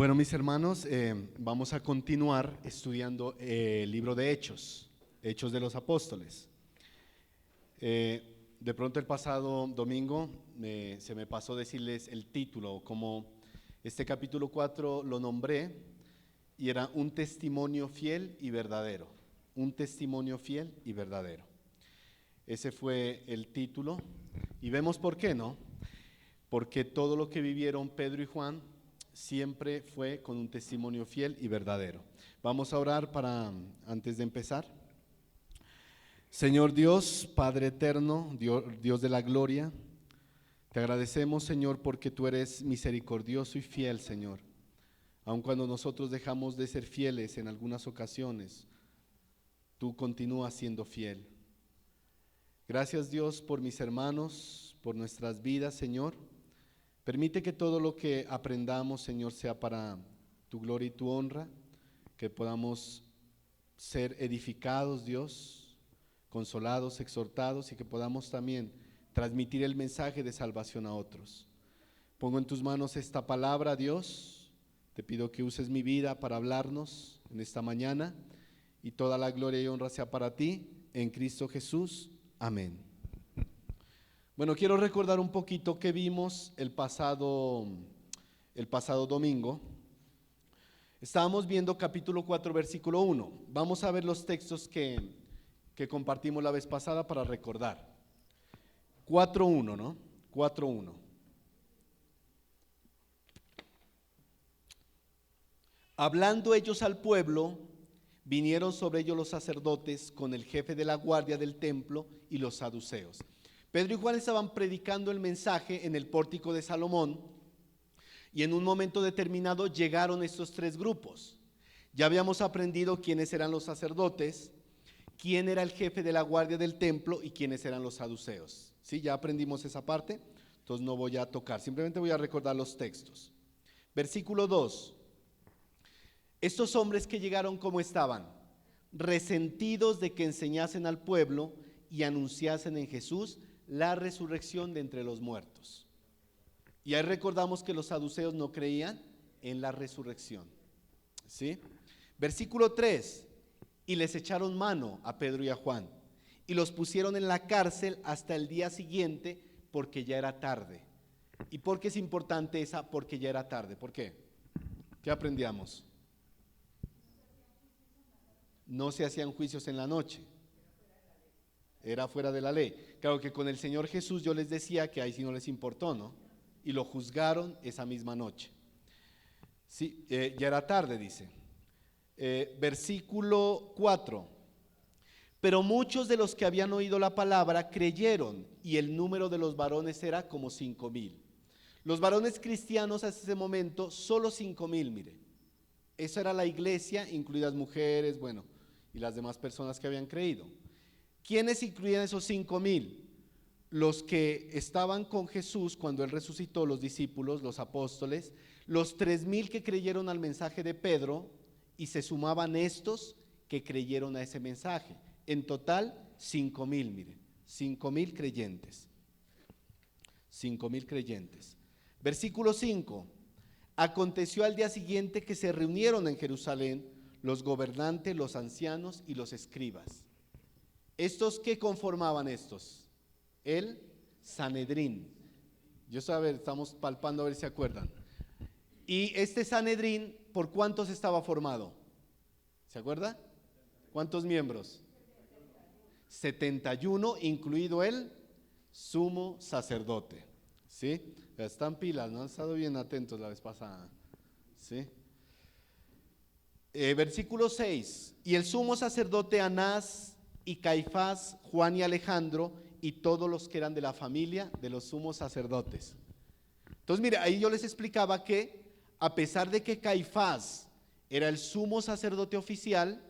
Bueno, mis hermanos, vamos a continuar estudiando el libro de Hechos, Hechos de los Apóstoles. De pronto el pasado domingo se me pasó decirles el título, como este capítulo 4 lo nombré, y era un testimonio fiel y verdadero, un testimonio fiel y verdadero. Ese fue el título, y vemos por qué, ¿no? Porque todo lo que vivieron Pedro y Juan siempre fue con un testimonio fiel y verdadero. Vamos a orar antes de empezar. Señor Dios, Padre eterno, Dios de la gloria, te agradecemos, Señor, porque tú eres misericordioso y fiel, Señor. Aun cuando nosotros dejamos de ser fieles en algunas ocasiones, tú continúas siendo fiel. Gracias, Dios, por mis hermanos, por nuestras vidas, Señor. Permite que todo lo que aprendamos, Señor, sea para tu gloria y tu honra, que podamos ser edificados, Dios, consolados, exhortados, y que podamos también transmitir el mensaje de salvación a otros. Pongo en tus manos esta palabra, Dios. Te pido que uses mi vida para hablarnos en esta mañana, y toda la gloria y honra sea para ti, en Cristo Jesús. Amén. Bueno, quiero recordar un poquito que vimos el pasado domingo. Estábamos viendo capítulo 4, versículo 1. Vamos a ver los textos que compartimos la vez pasada para recordar. 4.1, ¿no? 4.1. Hablando ellos al pueblo, vinieron sobre ellos los sacerdotes con el jefe de la guardia del templo y los saduceos. Pedro y Juan estaban predicando el mensaje en el pórtico de Salomón, y en un momento determinado llegaron estos tres grupos. Ya habíamos aprendido quiénes eran los sacerdotes, quién era el jefe de la guardia del templo y quiénes eran los saduceos. ¿Sí? Ya aprendimos esa parte, entonces no voy a tocar, simplemente voy a recordar los textos. Versículo 2. Estos hombres que llegaron, ¿cómo estaban? Resentidos de que enseñasen al pueblo y anunciasen en Jesús la resurrección de entre los muertos. Y ahí recordamos que los saduceos no creían en la resurrección. ¿Sí? Versículo 3. Y les echaron mano a Pedro y a Juan, y los pusieron en la cárcel hasta el día siguiente, porque ya era tarde. ¿Y por qué es importante esa porque ya era tarde? ¿Por qué? ¿Qué aprendíamos? No se hacían juicios en la noche. Era fuera de la ley. Claro que con el Señor Jesús yo les decía que ahí sí no les importó, ¿no? Y lo juzgaron esa misma noche. Sí, ya era tarde, dice. Versículo 4. Pero muchos de los que habían oído la palabra creyeron, y el número de los varones era como 5,000. Los varones cristianos hasta ese momento, solo 5,000, mire. Esa era la iglesia, incluidas mujeres, bueno, y las demás personas que habían creído. ¿Quiénes incluían esos 5,000? Los que estaban con Jesús cuando Él resucitó, los discípulos, los apóstoles, los 3,000 que creyeron al mensaje de Pedro, y se sumaban estos que creyeron a ese mensaje. En total, 5,000, miren, 5,000 creyentes. 5,000 creyentes. Versículo 5. Aconteció al día siguiente que se reunieron en Jerusalén los gobernantes, los ancianos y los escribas. ¿Estos qué conformaban estos? El Sanedrín. Estamos palpando a ver si se acuerdan. Y este Sanedrín, ¿por cuántos estaba formado? ¿Se acuerda? ¿Cuántos miembros? 71, incluido el sumo sacerdote. ¿Sí? Están pilas, ¿no? Han estado bien atentos la vez pasada. ¿Sí? Versículo 6. Y el sumo sacerdote Anás y Caifás, Juan y Alejandro, y todos los que eran de la familia de los sumos sacerdotes. Entonces, mire, ahí yo les explicaba que a pesar de que Caifás era el sumo sacerdote oficial,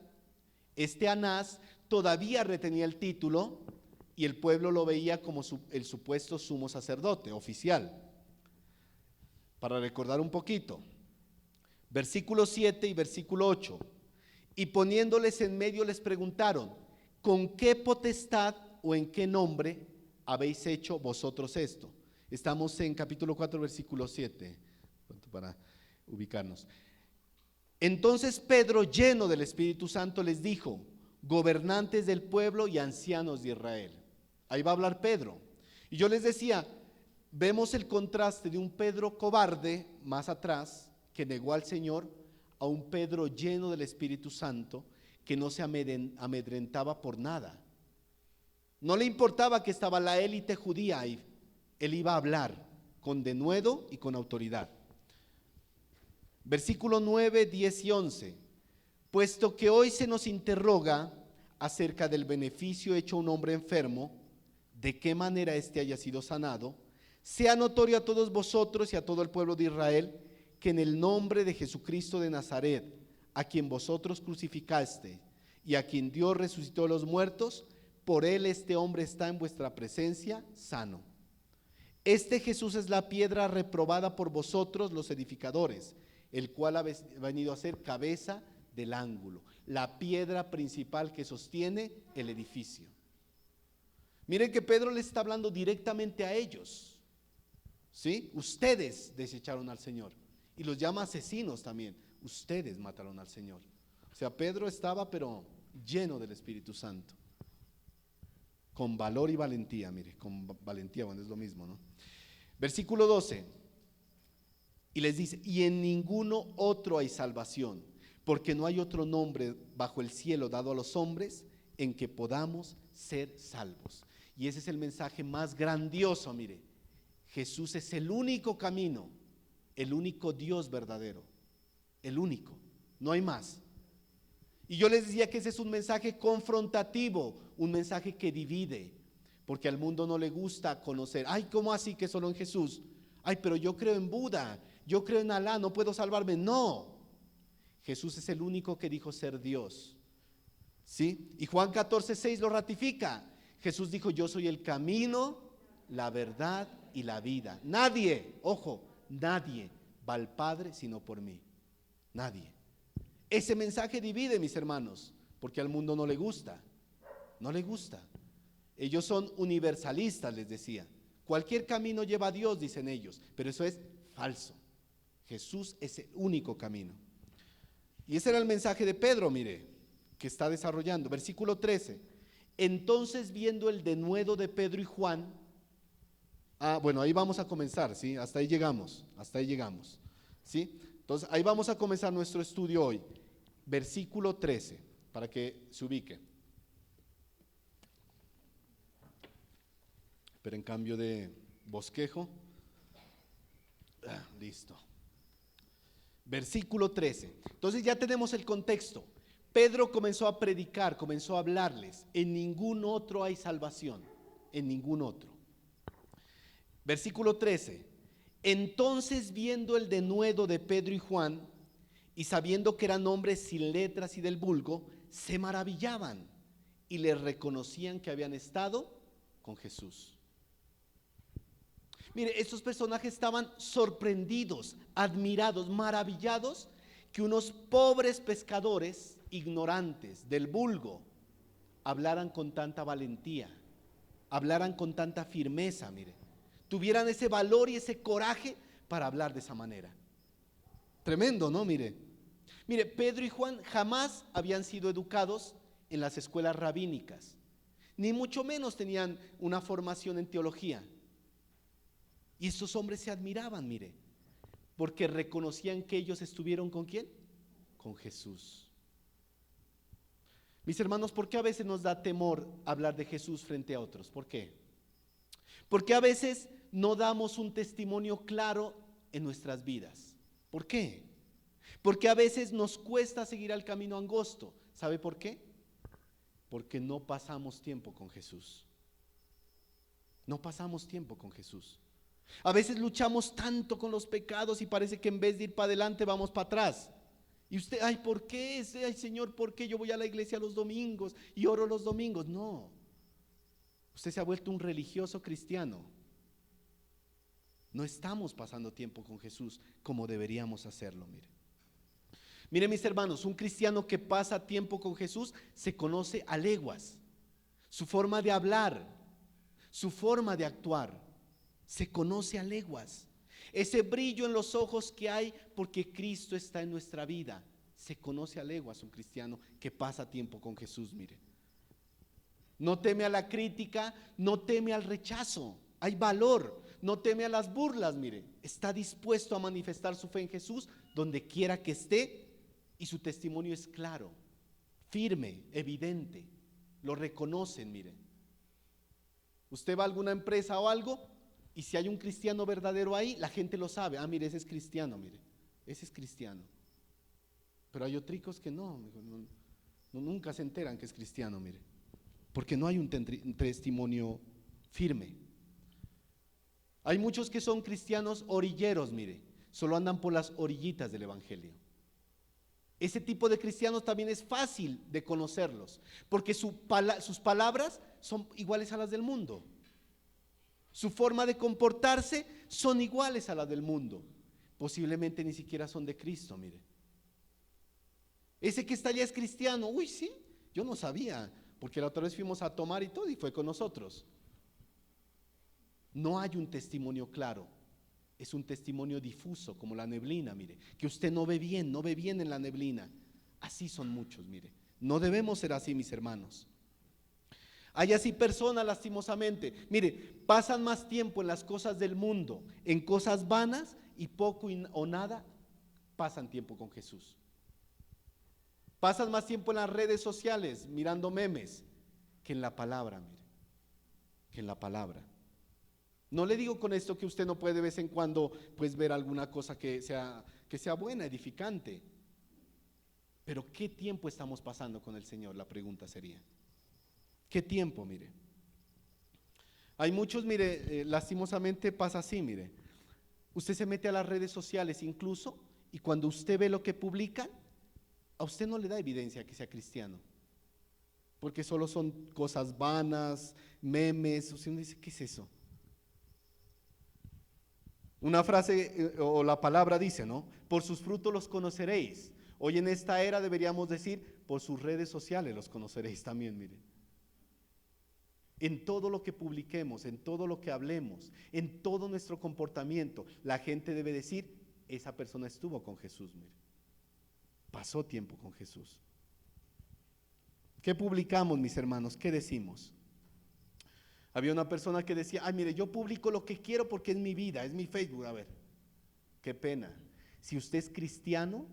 este Anás todavía retenía el título y el pueblo lo veía como el supuesto sumo sacerdote oficial. Para recordar un poquito, versículo 7 y versículo 8. Y poniéndoles en medio les preguntaron: ¿con qué potestad o en qué nombre habéis hecho vosotros esto? Estamos en capítulo 4, versículo 7. ubicarnos. Entonces Pedro, lleno del Espíritu Santo, les dijo: gobernantes del pueblo y ancianos de Israel. Ahí va a hablar Pedro. Y yo les decía, vemos el contraste de un Pedro cobarde más atrás, que negó al Señor, a un Pedro lleno del Espíritu Santo, que no se amedrentaba por nada. No le importaba que estaba la élite judía ahí. Él iba a hablar con denuedo y con autoridad. Versículo 9, 10 y 11. Puesto que hoy se nos interroga acerca del beneficio hecho a un hombre enfermo, de qué manera éste haya sido sanado, sea notorio a todos vosotros y a todo el pueblo de Israel que en el nombre de Jesucristo de Nazaret, a quien vosotros crucificaste y a quien Dios resucitó de los muertos, por él este hombre está en vuestra presencia sano. Este Jesús es la piedra reprobada por vosotros los edificadores, el cual ha venido a ser cabeza del ángulo, la piedra principal que sostiene el edificio. Miren que Pedro les está hablando directamente a ellos, ¿sí? Ustedes desecharon al Señor, y los llama asesinos también. Ustedes mataron al Señor. O sea, Pedro estaba pero lleno del Espíritu Santo, con valor y valentía. Mire, con valentía, bueno, es lo mismo, ¿no? Versículo 12, y les dice: y en ninguno otro hay salvación, porque no hay otro nombre bajo el cielo dado a los hombres en que podamos ser salvos. Y ese es el mensaje más grandioso. Mire, Jesús es el único camino, el único Dios verdadero, el único, no hay más. Y yo les decía que ese es un mensaje confrontativo, un mensaje que divide, porque al mundo no le gusta conocer. Ay, ¿cómo así que solo en Jesús? Ay, pero yo creo en Buda, yo creo en Alá, no puedo salvarme. No, Jesús es el único que dijo ser Dios, ¿sí? Y Juan 14:6 lo ratifica. Jesús dijo: yo soy el camino, la verdad y la vida. Nadie, ojo, nadie va al Padre sino por mí. Nadie. Ese mensaje divide, mis hermanos, porque al mundo no le gusta. No le gusta. Ellos son universalistas, les decía. Cualquier camino lleva a Dios, dicen ellos, pero eso es falso. Jesús es el único camino. Y ese era el mensaje de Pedro, mire, que está desarrollando. Versículo 13. Entonces, viendo el denuedo de Pedro y Juan, bueno, ahí vamos a comenzar, ¿sí? Hasta ahí llegamos, ¿sí? Entonces, ahí vamos a comenzar nuestro estudio hoy. Versículo 13, para que se ubique. Pero en cambio de bosquejo, listo. Versículo 13. Entonces ya tenemos el contexto. Pedro comenzó a predicar, comenzó a hablarles. En ningún otro hay salvación, en ningún otro. Versículo 13. Entonces, viendo el denuedo de Pedro y Juan, y sabiendo que eran hombres sin letras y del vulgo, se maravillaban y les reconocían que habían estado con Jesús. Mire, estos personajes estaban sorprendidos, admirados, maravillados que unos pobres pescadores ignorantes del vulgo hablaran con tanta valentía, hablaran con tanta firmeza, mire, tuvieran ese valor y ese coraje para hablar de esa manera. Tremendo, ¿no? Mire, Pedro y Juan jamás habían sido educados en las escuelas rabínicas, ni mucho menos tenían una formación en teología. Y estos hombres se admiraban, mire, porque reconocían que ellos estuvieron ¿con quién? Con Jesús. Mis hermanos, ¿por qué a veces nos da temor hablar de Jesús frente a otros? ¿Por qué? Porque a veces no damos un testimonio claro en nuestras vidas. ¿Por qué? Porque a veces nos cuesta seguir al camino angosto. ¿Sabe por qué? Porque no pasamos tiempo con Jesús. No pasamos tiempo con Jesús. A veces luchamos tanto con los pecados y parece que en vez de ir para adelante vamos para atrás. Y usted, ay, ¿por qué? Ay, Señor, ¿por qué yo voy a la iglesia los domingos y oro los domingos? No, usted se ha vuelto un religioso cristiano. No estamos pasando tiempo con Jesús como deberíamos hacerlo, mire. Mire, mis hermanos, un cristiano que pasa tiempo con Jesús se conoce a leguas. Su forma de hablar, su forma de actuar, se conoce a leguas. ese brillo en los ojos que hay porque Cristo está en nuestra vida. Se conoce a leguas un cristiano que pasa tiempo con Jesús, mire. No teme a la crítica, no teme al rechazo, hay valor, no teme a las burlas, mire. Está dispuesto a manifestar su fe en Jesús donde quiera que esté y su testimonio es claro, firme, evidente. Lo reconocen, mire. Usted va a alguna empresa o algo y si hay un cristiano verdadero ahí, la gente lo sabe. Ah, mire, ese es cristiano, mire, ese es cristiano. Pero hay otricos que no, nunca se enteran que es cristiano, mire, porque no hay un testimonio firme. Hay muchos que son cristianos orilleros, mire, solo andan por las orillitas del evangelio. Ese tipo de cristianos también es fácil de conocerlos, porque sus palabras son iguales a las del mundo. Su forma de comportarse son iguales a las del mundo. Posiblemente ni siquiera son de Cristo, mire. Ese que está allá es cristiano. Uy, sí, yo no sabía, porque la otra vez fuimos a tomar y todo y fue con nosotros. No hay un testimonio claro, es un testimonio difuso, como la neblina, mire, que usted no ve bien en la neblina. Así son muchos, mire. No debemos ser así, mis hermanos. Hay así personas, lastimosamente, mire, pasan más tiempo en las cosas del mundo, en cosas vanas, y poco o nada pasan tiempo con Jesús. Pasan más tiempo en las redes sociales mirando memes que en la palabra, mire, que en la palabra. No le digo con esto que usted no puede de vez en cuando pues ver alguna cosa que sea buena, edificante. Pero ¿qué tiempo estamos pasando con el Señor? La pregunta sería. ¿Qué tiempo, mire? Hay muchos, mire, lastimosamente pasa así, mire. Usted se mete a las redes sociales incluso y cuando usted ve lo que publican, a usted no le da evidencia que sea cristiano, porque solo son cosas vanas, memes. Usted dice, ¿qué es eso? Una frase o la palabra dice, ¿no? Por sus frutos los conoceréis. Hoy en esta era deberíamos decir, por sus redes sociales los conoceréis también, mire. En todo lo que publiquemos, en todo lo que hablemos, en todo nuestro comportamiento, la gente debe decir, esa persona estuvo con Jesús, mire. Pasó tiempo con Jesús. ¿Qué publicamos, mis hermanos? ¿Qué decimos? Había una persona que decía, ay, mire, yo publico lo que quiero porque es mi vida, es mi Facebook. A ver, qué pena. Si usted es cristiano,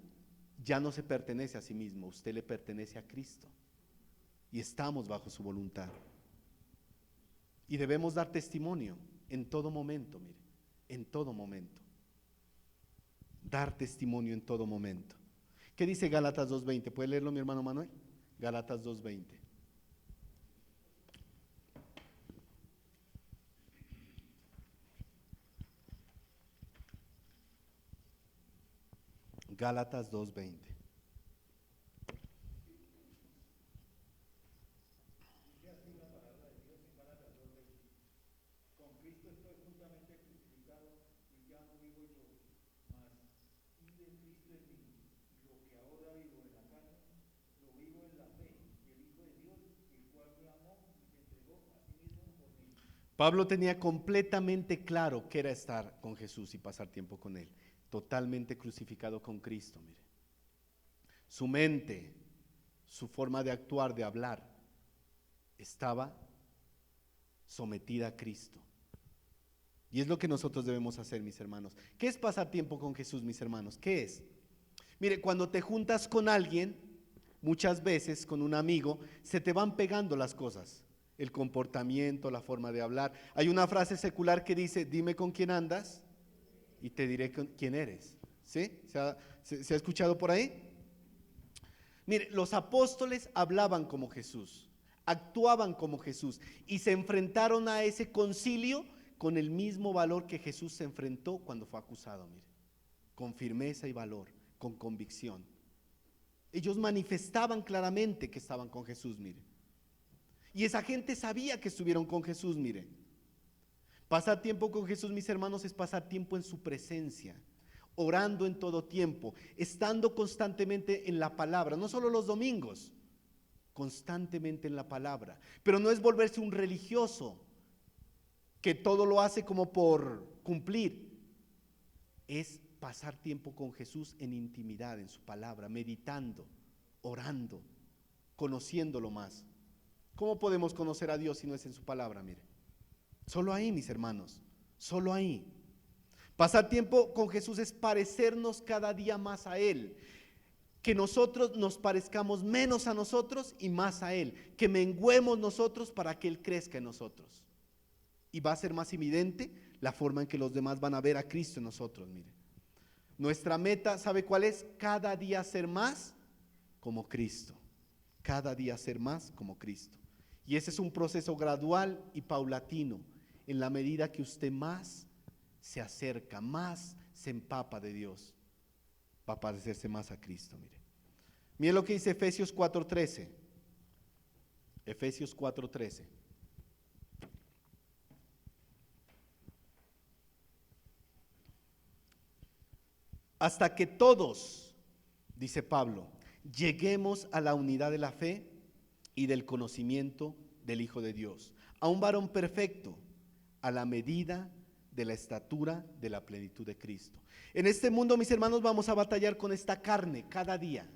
ya no se pertenece a sí mismo, usted le pertenece a Cristo. Y estamos bajo su voluntad. Y debemos dar testimonio en todo momento, mire, en todo momento. Dar testimonio en todo momento. ¿Qué dice Gálatas 2:20? ¿Puede leerlo mi hermano Manuel? Gálatas 2:20. Gálatas 2:20. Pablo tenía completamente claro que era estar con Jesús y pasar tiempo con Él. Totalmente crucificado con Cristo, mire. Su mente, su forma de actuar, de hablar, estaba sometida a Cristo. Y es lo que nosotros debemos hacer, mis hermanos. ¿Qué es pasar tiempo con Jesús, mis hermanos? ¿Qué es? Mire, cuando te juntas con alguien, muchas veces con un amigo, se te van pegando las cosas. El comportamiento, la forma de hablar. Hay una frase secular que dice, dime con quién andas y te diré quién eres. ¿Sí? ¿Se ha escuchado por ahí? Mire, los apóstoles hablaban como Jesús, actuaban como Jesús y se enfrentaron a ese concilio con el mismo valor que Jesús se enfrentó cuando fue acusado, mire, con firmeza y valor, con convicción. Ellos manifestaban claramente que estaban con Jesús, mire. Y esa gente sabía que estuvieron con Jesús, mire. Pasar tiempo con Jesús, mis hermanos, es pasar tiempo en su presencia, orando en todo tiempo, estando constantemente en la palabra, no solo los domingos, constantemente en la palabra. Pero no es volverse un religioso que todo lo hace como por cumplir. es pasar tiempo con Jesús en intimidad, en su palabra, meditando, orando, conociéndolo más. ¿Cómo podemos conocer a Dios si no es en su palabra? Mire, solo ahí, mis hermanos, solo ahí. Pasar tiempo con Jesús es parecernos cada día más a Él. Que nosotros nos parezcamos menos a nosotros y más a Él. Que menguemos nosotros para que Él crezca en nosotros. Y va a ser más evidente la forma en que los demás van a ver a Cristo en nosotros, mire. Nuestra meta, ¿sabe cuál es? Cada día ser más como Cristo. Cada día ser más como Cristo. Y ese es un proceso gradual y paulatino, en la medida que usted más se acerca, más se empapa de Dios, va a parecerse más a Cristo, mire. Miren lo que dice Efesios 4:13. Efesios 4:13. Hasta que todos, dice Pablo, lleguemos a la unidad de la fe y del conocimiento del Hijo de Dios, a un varón perfecto, a la medida de la estatura de la plenitud de Cristo. En este mundo, mis hermanos, vamos a batallar con esta carne cada día,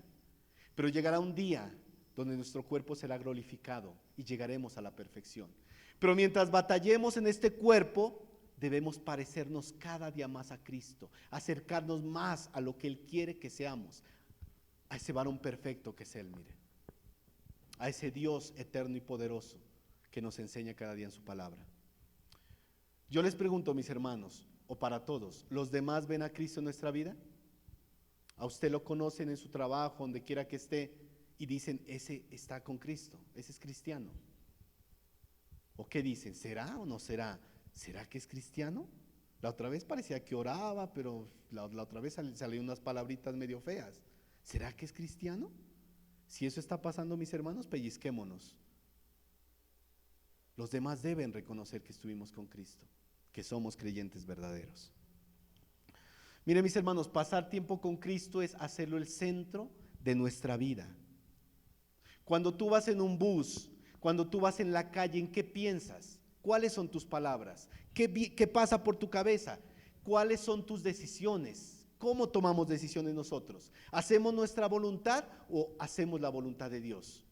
pero llegará un día donde nuestro cuerpo será glorificado y llegaremos a la perfección. Pero mientras batallemos en este cuerpo, debemos parecernos cada día más a Cristo, acercarnos más a lo que Él quiere que seamos, a ese varón perfecto que es Él, mire, a ese Dios eterno y poderoso que nos enseña cada día en su palabra. Yo les pregunto, mis hermanos, o para todos, ¿los demás ven a Cristo en nuestra vida? ¿A usted lo conocen en su trabajo, donde quiera que esté, y dicen, ese está con Cristo, ese es cristiano? ¿O qué dicen? ¿Será o no será? ¿Será que es cristiano? La otra vez parecía que oraba, pero la otra vez salieron unas palabritas medio feas. ¿Será que es cristiano? Si eso está pasando, mis hermanos, pellizquémonos. Los demás deben reconocer que estuvimos con Cristo, que somos creyentes verdaderos. Miren, mis hermanos, pasar tiempo con Cristo es hacerlo el centro de nuestra vida. Cuando tú vas en un bus, cuando tú vas en la calle, ¿en qué piensas? ¿Cuáles son tus palabras? ¿Qué pasa por tu cabeza? ¿Cuáles son tus decisiones? ¿Cómo tomamos decisiones nosotros? ¿Hacemos nuestra voluntad o hacemos la voluntad de Dios?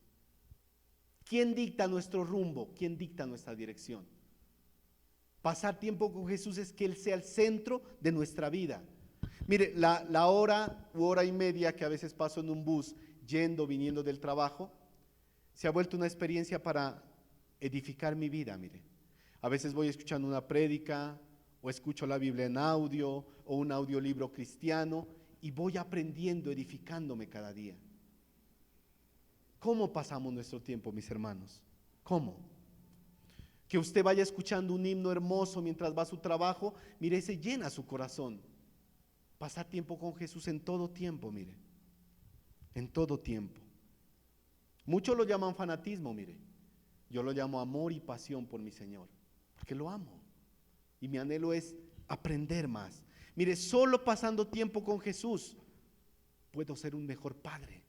¿Quién dicta nuestro rumbo? ¿Quién dicta nuestra dirección? Pasar tiempo con Jesús es que Él sea el centro de nuestra vida. Mire, la hora u hora y media que a veces paso en un bus, yendo, viniendo del trabajo, se ha vuelto una experiencia para edificar mi vida, mire. A veces voy escuchando una prédica, o escucho la Biblia en audio, o un audiolibro cristiano, y voy aprendiendo, edificándome cada día. ¿Cómo pasamos nuestro tiempo, mis hermanos? ¿Cómo? Que usted vaya escuchando un himno hermoso mientras va a su trabajo, mire, se llena su corazón. Pasar tiempo con Jesús en todo tiempo, mire, en todo tiempo. Muchos lo llaman fanatismo, mire, yo lo llamo amor y pasión por mi Señor, porque lo amo y mi anhelo es aprender más. Mire, solo pasando tiempo con Jesús puedo ser un mejor padre,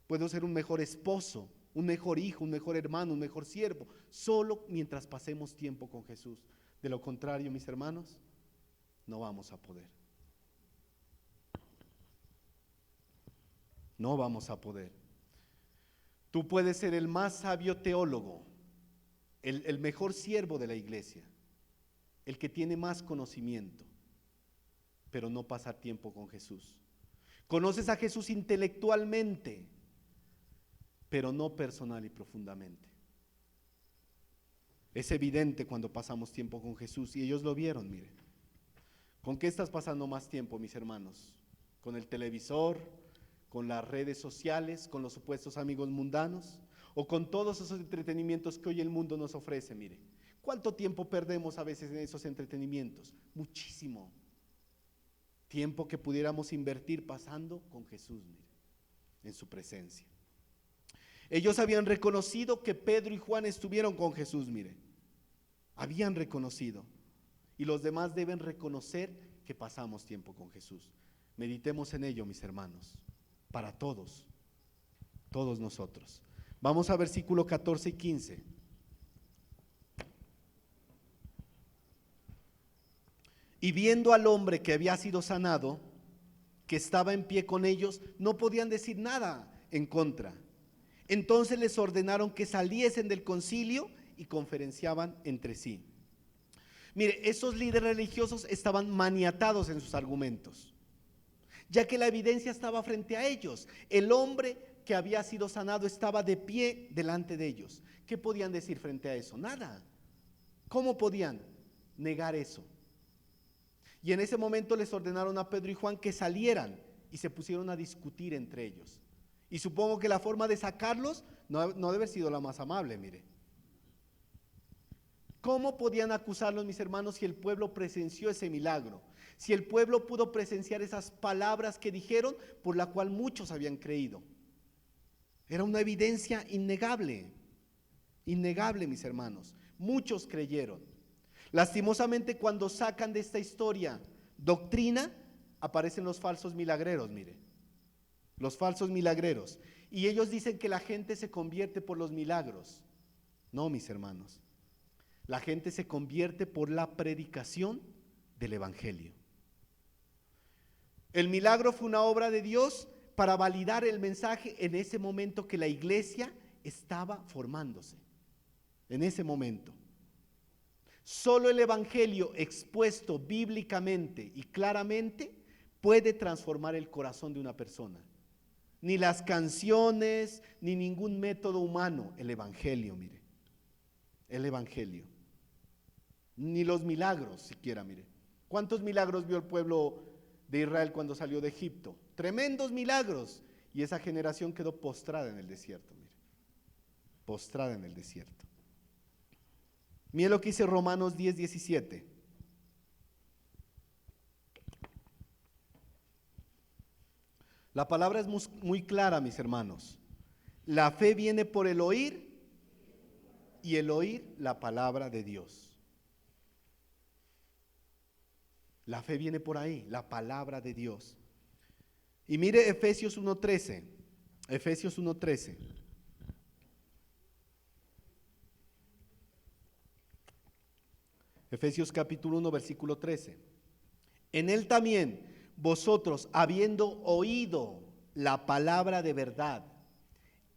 puedo ser un mejor esposo, un mejor hijo, un mejor hermano, un mejor siervo, solo mientras pasemos tiempo con Jesús. De lo contrario, mis hermanos, no vamos a poder. No vamos a poder. Tú puedes ser el más sabio teólogo, el mejor siervo de la iglesia, el que tiene más conocimiento, pero no pasar tiempo con Jesús. Conoces a Jesús intelectualmente, pero no personal y profundamente. Es evidente cuando pasamos tiempo con Jesús y ellos lo vieron, mire. ¿Con qué estás pasando más tiempo, mis hermanos? ¿Con el televisor? ¿Con las redes sociales? ¿Con los supuestos amigos mundanos? ¿O con todos esos entretenimientos que hoy el mundo nos ofrece? Mire, ¿cuánto tiempo perdemos a veces en esos entretenimientos? Muchísimo tiempo que pudiéramos invertir pasando con Jesús, mire, en su presencia. Ellos habían reconocido que Pedro y Juan estuvieron con Jesús, mire, habían reconocido, y los demás deben reconocer que pasamos tiempo con Jesús. Meditemos en ello, mis hermanos, para todos nosotros. Vamos a versículo 14 y 15. Y viendo al hombre que había sido sanado, que estaba en pie con ellos, no podían decir nada en contra. Entonces les ordenaron que saliesen del concilio y conferenciaban entre sí. Mire, esos líderes religiosos estaban maniatados en sus argumentos, ya que la evidencia estaba frente a ellos. El hombre que había sido sanado estaba de pie delante de ellos. ¿Qué podían decir frente a eso? Nada. ¿Cómo podían negar eso? Y en ese momento les ordenaron a Pedro y Juan que salieran y se pusieron a discutir entre ellos. Y supongo que la forma de sacarlos no debe haber sido la más amable, mire. ¿Cómo podían acusarlos, mis hermanos, si el pueblo presenció ese milagro? Si el pueblo pudo presenciar esas palabras que dijeron, por la cual muchos habían creído. Era una evidencia innegable, innegable, mis hermanos. Muchos creyeron. Lastimosamente, cuando sacan de esta historia doctrina, aparecen los falsos milagreros, mire. Los falsos milagreros. Y ellos dicen que la gente se convierte por los milagros. No, mis hermanos. La gente se convierte por la predicación del evangelio. El milagro fue una obra de Dios para validar el mensaje en ese momento que la iglesia estaba formándose. En ese momento. Solo el evangelio expuesto bíblicamente y claramente puede transformar el corazón de una persona. Ni las canciones, ni ningún método humano. El evangelio, mire. El evangelio. Ni los milagros siquiera, mire. ¿Cuántos milagros vio el pueblo de Israel cuando salió de Egipto? Tremendos milagros. Y esa generación quedó postrada en el desierto, mire. Postrada en el desierto. Mire lo que dice Romanos 10:17. La palabra es muy clara, mis hermanos. La fe viene por el oír y el oír la palabra de Dios. La fe viene por ahí, la palabra de Dios. Y mire Efesios 1:13. Efesios 1:13. Efesios capítulo 1, versículo 13. En él también vosotros, habiendo oído la palabra de verdad,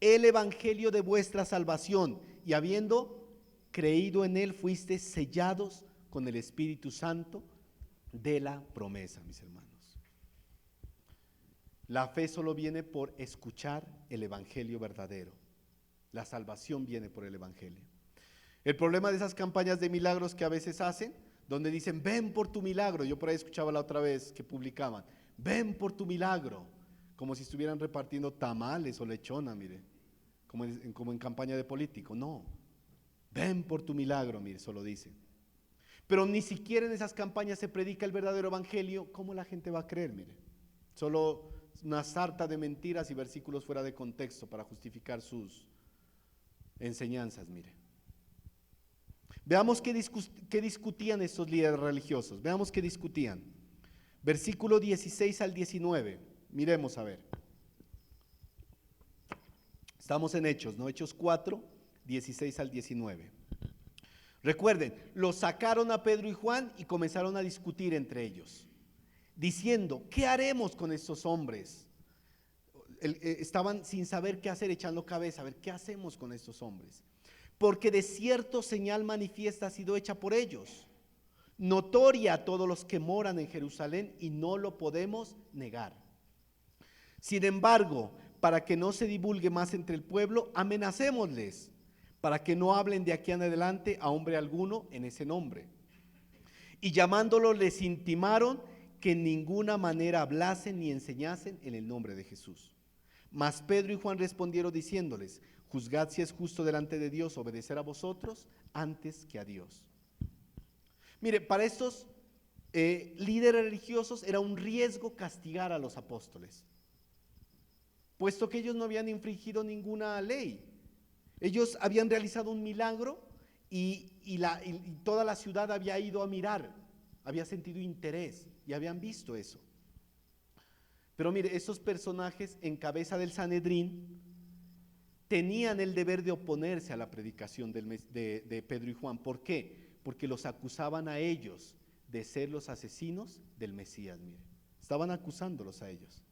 el evangelio de vuestra salvación, y habiendo creído en él, fuisteis sellados con el Espíritu Santo de la promesa, mis hermanos. La fe solo viene por escuchar el evangelio verdadero. La salvación viene por el evangelio. El problema de esas campañas de milagros que a veces hacen, donde dicen, ven por tu milagro. Yo por ahí escuchaba la otra vez que publicaban, ven por tu milagro, como si estuvieran repartiendo tamales o lechona, mire, como en campaña de político. No, ven por tu milagro, mire, solo dicen. Pero ni siquiera en esas campañas se predica el verdadero evangelio. ¿Cómo la gente va a creer? Mire, solo una sarta de mentiras y versículos fuera de contexto para justificar sus enseñanzas, mire. Veamos qué discutían estos líderes religiosos. Veamos qué discutían. Versículo 16 al 19. Miremos a ver. Estamos en Hechos, ¿no? Hechos 4, 16 al 19. Recuerden, los sacaron a Pedro y Juan y comenzaron a discutir entre ellos, diciendo, ¿qué haremos con estos hombres? Estaban sin saber qué hacer, echando cabeza, a ver, ¿qué hacemos con estos hombres? Porque de cierto señal manifiesta ha sido hecha por ellos, notoria a todos los que moran en Jerusalén, y no lo podemos negar. Sin embargo, para que no se divulgue más entre el pueblo, amenacémosles, para que no hablen de aquí en adelante a hombre alguno en ese nombre. Y llamándolos les intimaron que en ninguna manera hablasen ni enseñasen en el nombre de Jesús. Mas Pedro y Juan respondieron diciéndoles, juzgad si es justo delante de Dios obedecer a vosotros antes que a Dios. Mire, para estos líderes religiosos era un riesgo castigar a los apóstoles, puesto que ellos no habían infringido ninguna ley. Ellos habían realizado un milagro y toda la ciudad había ido a mirar, había sentido interés y habían visto eso. Pero mire, esos personajes en cabeza del Sanedrín tenían el deber de oponerse a la predicación de Pedro y Juan. ¿Por qué? Porque los acusaban a ellos de ser los asesinos del Mesías, mire. Estaban acusándolos a ellos.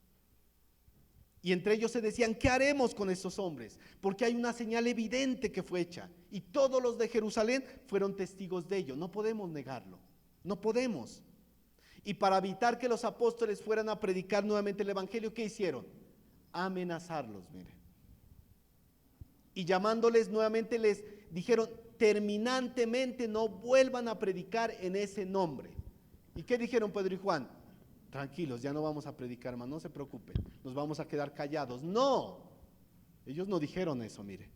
Y entre ellos se decían, ¿qué haremos con estos hombres? Porque hay una señal evidente que fue hecha. Y todos los de Jerusalén fueron testigos de ello. No podemos negarlo. No podemos. Y para evitar que los apóstoles fueran a predicar nuevamente el evangelio, ¿qué hicieron? Amenazarlos, mire. Y llamándoles nuevamente les dijeron, terminantemente no vuelvan a predicar en ese nombre. ¿Y qué dijeron Pedro y Juan? Tranquilos, ya no vamos a predicar más, no se preocupen, nos vamos a quedar callados. No, ellos no dijeron eso, mire.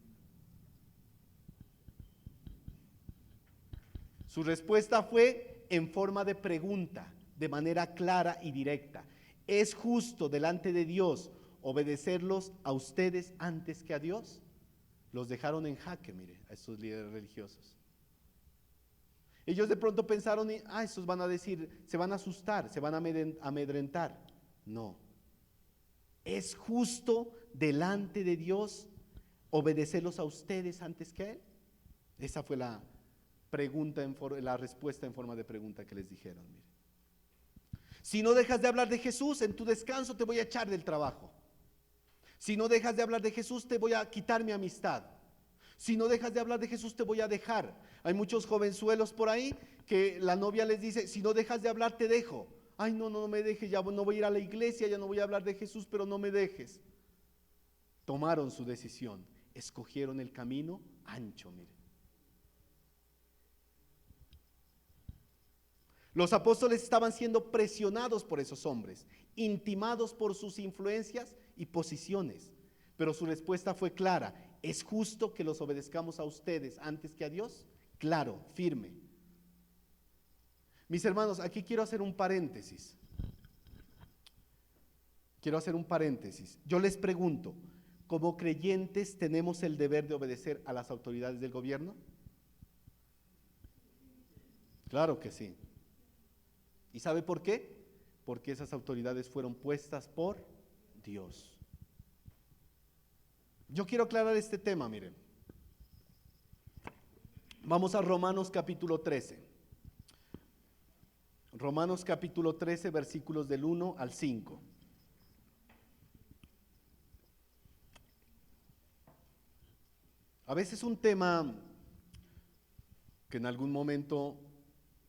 Su respuesta fue en forma de pregunta, de manera clara y directa. ¿Es justo delante de Dios obedecerlos a ustedes antes que a Dios? Los dejaron en jaque, mire, a estos líderes religiosos. Ellos de pronto pensaron, estos van a decir, se van a asustar, se van a amedrentar. No. ¿Es justo delante de Dios obedecerlos a ustedes antes que a Él? Esa fue la pregunta, la respuesta en forma de pregunta que les dijeron. Mire. Si no dejas de hablar de Jesús, en tu descanso te voy a echar del trabajo. Si no dejas de hablar de Jesús, te voy a quitar mi amistad. Si no dejas de hablar de Jesús, te voy a dejar. Hay muchos jovenzuelos por ahí que la novia les dice, si no dejas de hablar, te dejo. Ay, no me dejes, ya no voy a ir a la iglesia, ya no voy a hablar de Jesús, pero no me dejes. Tomaron su decisión, escogieron el camino ancho, mire. Los apóstoles estaban siendo presionados por esos hombres, intimados por sus influencias y posiciones, pero su respuesta fue clara. ¿Es justo que los obedezcamos a ustedes antes que a Dios? Claro, firme. Mis hermanos, aquí quiero hacer un paréntesis. Yo les pregunto, ¿como creyentes tenemos el deber de obedecer a las autoridades del gobierno? Claro que sí. ¿Y sabe por qué? Porque esas autoridades fueron puestas por Dios. Yo quiero aclarar este tema, miren. Vamos a Romanos capítulo 13. Romanos capítulo 13, versículos del 1 al 5. A veces un tema que en algún momento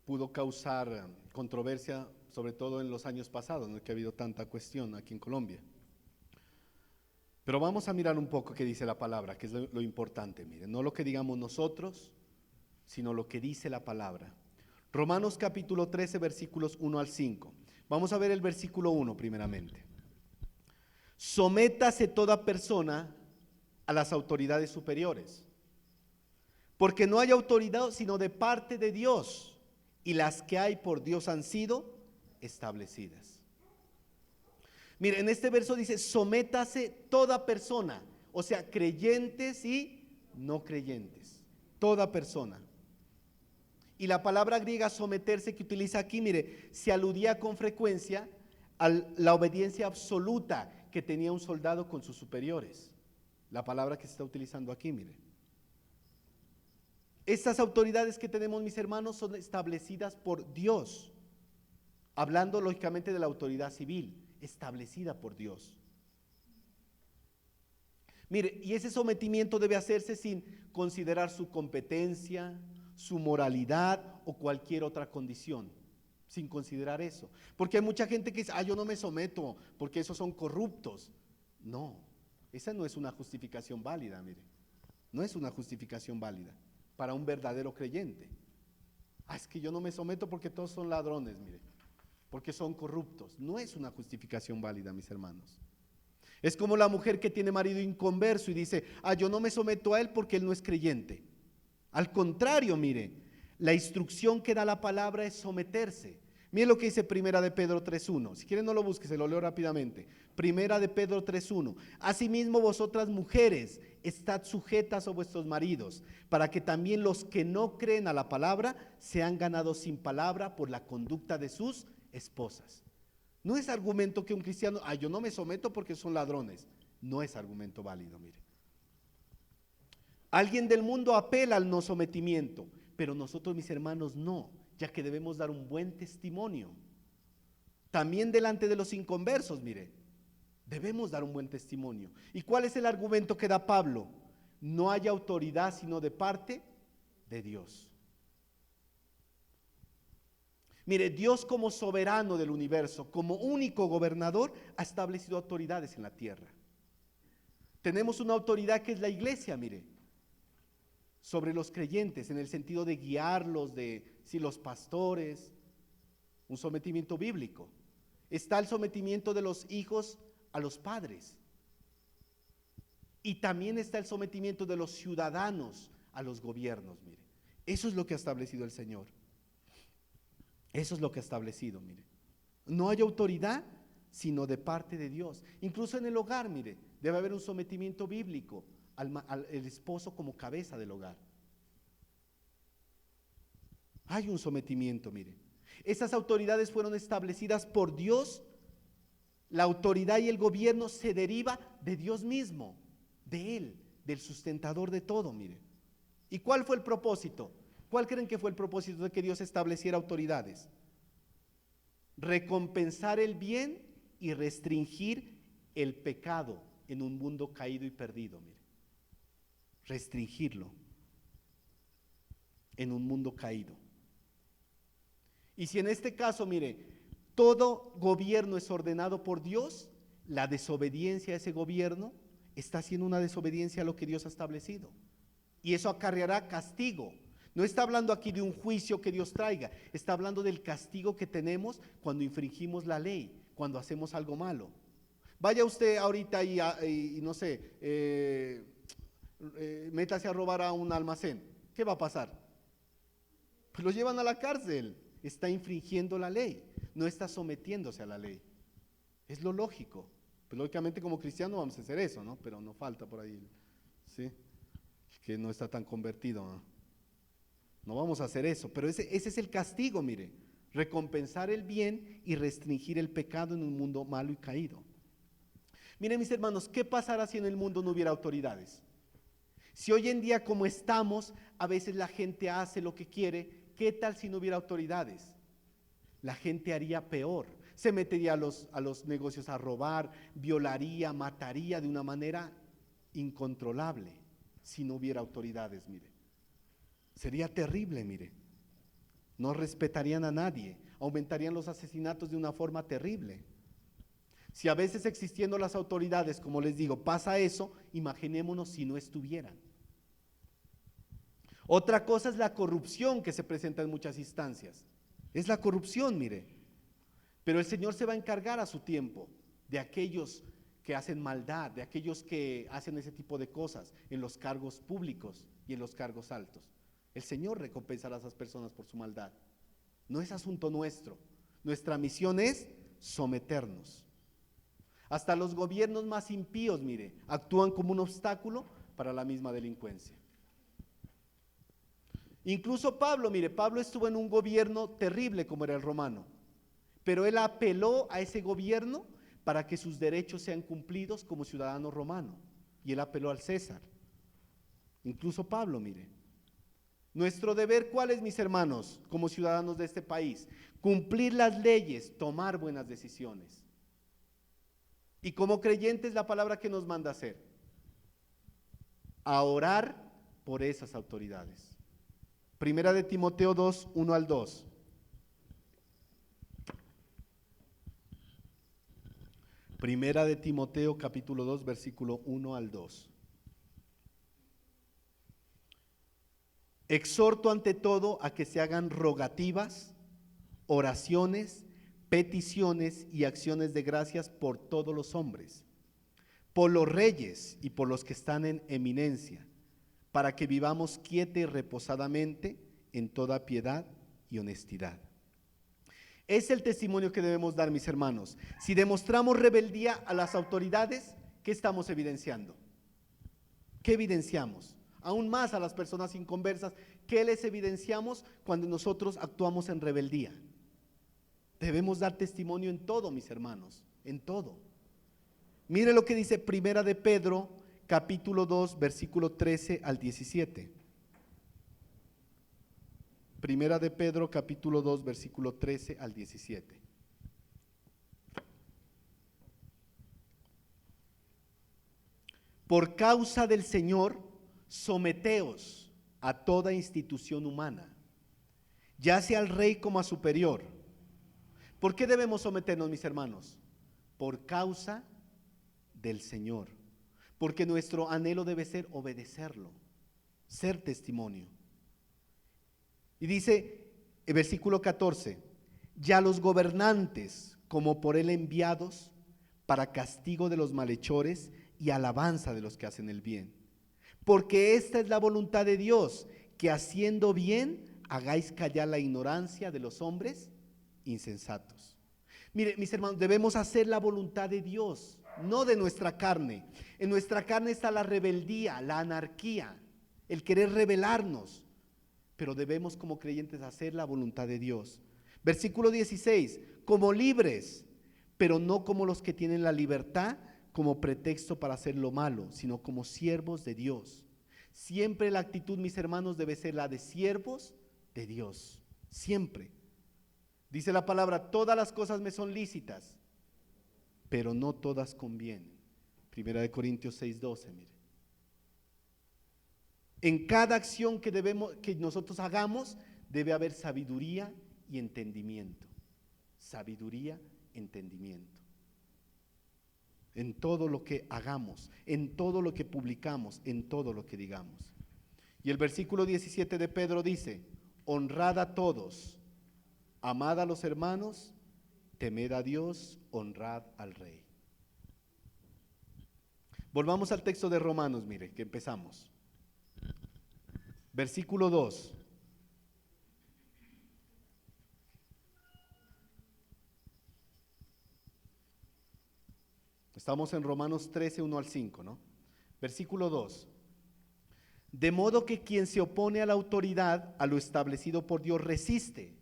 pudo causar controversia, sobre todo en los años pasados, no es que ha habido tanta cuestión aquí en Colombia. Pero vamos a mirar un poco qué dice la palabra, que es lo importante, miren, no lo que digamos nosotros, sino lo que dice la palabra. Romanos capítulo 13, versículos 1 al 5. Vamos a ver el versículo 1 primeramente. Sométase toda persona a las autoridades superiores, porque no hay autoridad sino de parte de Dios, y las que hay por Dios han sido establecidas. Mire, en este verso dice, sométase toda persona, o sea, creyentes y no creyentes, toda persona. Y la palabra griega someterse que utiliza aquí, mire, se aludía con frecuencia a la obediencia absoluta que tenía un soldado con sus superiores. La palabra que se está utilizando aquí, mire. Estas autoridades que tenemos, mis hermanos, son establecidas por Dios, hablando lógicamente de la autoridad civil, establecida por Dios. Mire, y ese sometimiento debe hacerse sin considerar su competencia, su moralidad o cualquier otra condición, sin considerar eso. Porque hay mucha gente que dice, yo no me someto porque esos son corruptos. No, esa no es una justificación válida, mire. No es una justificación válida para un verdadero creyente. Es que yo no me someto porque todos son ladrones, mire, porque son corruptos. No es una justificación válida, mis hermanos. Es como la mujer que tiene marido inconverso y dice, yo no me someto a él porque él no es creyente. Al contrario, mire, la instrucción que da la palabra es someterse. Mire lo que dice Primera de Pedro 3.1. Si quieren no lo busque, se lo leo rápidamente. Primera de Pedro 3.1. Asimismo vosotras mujeres, estad sujetas a vuestros maridos, para que también los que no creen a la palabra sean ganados sin palabra por la conducta de sus esposas. No es argumento que un cristiano, yo no me someto porque son ladrones. No es argumento válido, mire. Alguien del mundo apela al no sometimiento, pero nosotros, mis hermanos, no. ya que debemos dar un buen testimonio. También delante de los inconversos, mire, debemos dar un buen testimonio. ¿Y cuál es el argumento que da Pablo? No hay autoridad sino de parte de Dios. Mire, Dios como soberano del universo, como único gobernador, ha establecido autoridades en la tierra. Tenemos una autoridad que es la iglesia, mire, sobre los creyentes, en el sentido de guiarlos, los pastores, un sometimiento bíblico. Está el sometimiento de los hijos a los padres. Y también está el sometimiento de los ciudadanos a los gobiernos, mire. Eso es lo que ha establecido el Señor. Eso es lo que ha establecido, mire. No hay autoridad sino de parte de Dios. Incluso en el hogar, mire, debe haber un sometimiento bíblico al esposo como cabeza del hogar. Hay un sometimiento, mire. Esas autoridades fueron establecidas por Dios. La autoridad y el gobierno se deriva de Dios mismo, de Él, del sustentador de todo, mire. ¿Y cuál fue el propósito? ¿Cuál creen que fue el propósito de que Dios estableciera autoridades? Recompensar el bien y restringir el pecado en un mundo caído y perdido, mire. Restringirlo en un mundo caído. Y si en este caso, mire, todo gobierno es ordenado por Dios, la desobediencia a ese gobierno está siendo una desobediencia a lo que Dios ha establecido. Y eso acarreará castigo. No está hablando aquí de un juicio que Dios traiga, está hablando del castigo que tenemos cuando infringimos la ley, cuando hacemos algo malo. Vaya usted ahorita y no sé, métase a robar a un almacén. ¿Qué va a pasar? Pues lo llevan a la cárcel. Está infringiendo la ley, no está sometiéndose a la ley. Es lo lógico. Pues lógicamente como cristiano vamos a hacer eso, ¿no? Pero no falta por ahí, ¿sí? Que no está tan convertido, ¿no? No vamos a hacer eso, pero ese es el castigo, mire. Recompensar el bien y restringir el pecado en un mundo malo y caído. Miren, mis hermanos, ¿qué pasará si en el mundo no hubiera autoridades? Si hoy en día como estamos, a veces la gente hace lo que quiere, ¿qué tal si no hubiera autoridades? La gente haría peor, se metería a los negocios a robar, violaría, mataría de una manera incontrolable si no hubiera autoridades, mire. Sería terrible, mire. No respetarían a nadie, aumentarían los asesinatos de una forma terrible. Si a veces existiendo las autoridades, como les digo, pasa eso, imaginémonos si no estuvieran. Otra cosa es la corrupción que se presenta en muchas instancias. Es la corrupción, mire. Pero el Señor se va a encargar a su tiempo de aquellos que hacen maldad, de aquellos que hacen ese tipo de cosas en los cargos públicos y en los cargos altos. El Señor recompensará a esas personas por su maldad. No es asunto nuestro. Nuestra misión es someternos. Hasta los gobiernos más impíos, mire, actúan como un obstáculo para la misma delincuencia. Incluso Pablo, mire, Pablo estuvo en un gobierno terrible como era el romano, pero él apeló a ese gobierno para que sus derechos sean cumplidos como ciudadano romano, y él apeló al César. Incluso Pablo, mire. Nuestro deber, ¿cuál es, mis hermanos, como ciudadanos de este país? Cumplir las leyes, tomar buenas decisiones. Y como creyentes, la palabra que nos manda hacer, a orar por esas autoridades. Primera de Timoteo 2, 1 al 2. Primera de Timoteo capítulo 2, versículo 1 al 2. Exhorto ante todo a que se hagan rogativas, oraciones, peticiones y acciones de gracias por todos los hombres, por los reyes y por los que están en eminencia, para que vivamos quieta y reposadamente en toda piedad y honestidad. Es el testimonio que debemos dar, mis hermanos. Si demostramos rebeldía a las autoridades, ¿qué estamos evidenciando? ¿Qué evidenciamos? Aún más a las personas inconversas, ¿qué les evidenciamos cuando nosotros actuamos en rebeldía? Debemos dar testimonio en todo, mis hermanos, en todo. Mire lo que dice Primera de Pedro, capítulo 2, versículo 13 al 17. Primera de Pedro, capítulo 2, versículo 13 al 17. Por causa del Señor, someteos a toda institución humana, ya sea al rey como a superior. ¿Por qué debemos someternos, mis hermanos? Por causa del Señor, porque nuestro anhelo debe ser obedecerlo, ser testimonio. Y dice el versículo 14, ya los gobernantes, como por él enviados, para castigo de los malhechores y alabanza de los que hacen el bien. Porque esta es la voluntad de Dios, que haciendo bien hagáis callar la ignorancia de los hombres insensatos. Mire, mis hermanos, debemos hacer la voluntad de Dios, no de nuestra carne. En nuestra carne está la rebeldía, la anarquía, el querer rebelarnos, pero debemos como creyentes hacer la voluntad de Dios. Versículo 16, como libres, pero no como los que tienen la libertad como pretexto para hacer lo malo, sino como siervos de Dios. Siempre la actitud, mis hermanos, debe ser la de siervos de Dios, siempre. Dice la palabra, todas las cosas me son lícitas, pero no todas convienen. Primera de Corintios 6:12, mire. En cada acción que nosotros hagamos, debe haber sabiduría y entendimiento. Sabiduría, entendimiento. En todo lo que hagamos, en todo lo que publicamos, en todo lo que digamos. Y el versículo 17 de Pedro dice, honrad a todos, amad a los hermanos, temed a Dios, honrad al rey. Volvamos al texto de Romanos, mire, que empezamos. Versículo 2. Estamos en Romanos 13, 1 al 5, ¿no? Versículo 2. De modo que quien se opone a la autoridad, a lo establecido por Dios, resiste,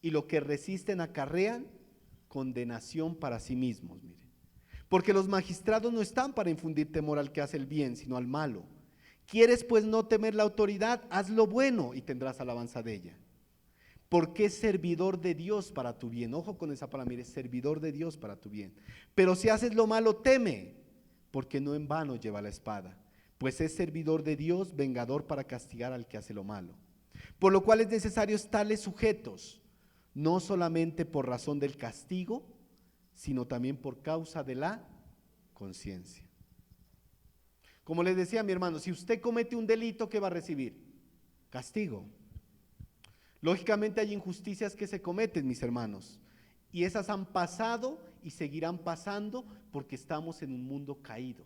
y lo que resisten acarrean condenación para sí mismos, mire. Porque los magistrados no están para infundir temor al que hace el bien, sino al malo. ¿Quieres pues no temer la autoridad? Haz lo bueno y tendrás alabanza de ella. Porque es servidor de Dios para tu bien. Ojo con esa palabra, mire, servidor de Dios para tu bien. Pero si haces lo malo, teme, porque no en vano lleva la espada, pues es servidor de Dios, vengador para castigar al que hace lo malo. Por lo cual es necesario estarles sujetos, no solamente por razón del castigo, sino también por causa de la conciencia. Como les decía mi hermano, si usted comete un delito, ¿qué va a recibir? Castigo. Lógicamente hay injusticias que se cometen, mis hermanos, y esas han pasado y seguirán pasando porque estamos en un mundo caído.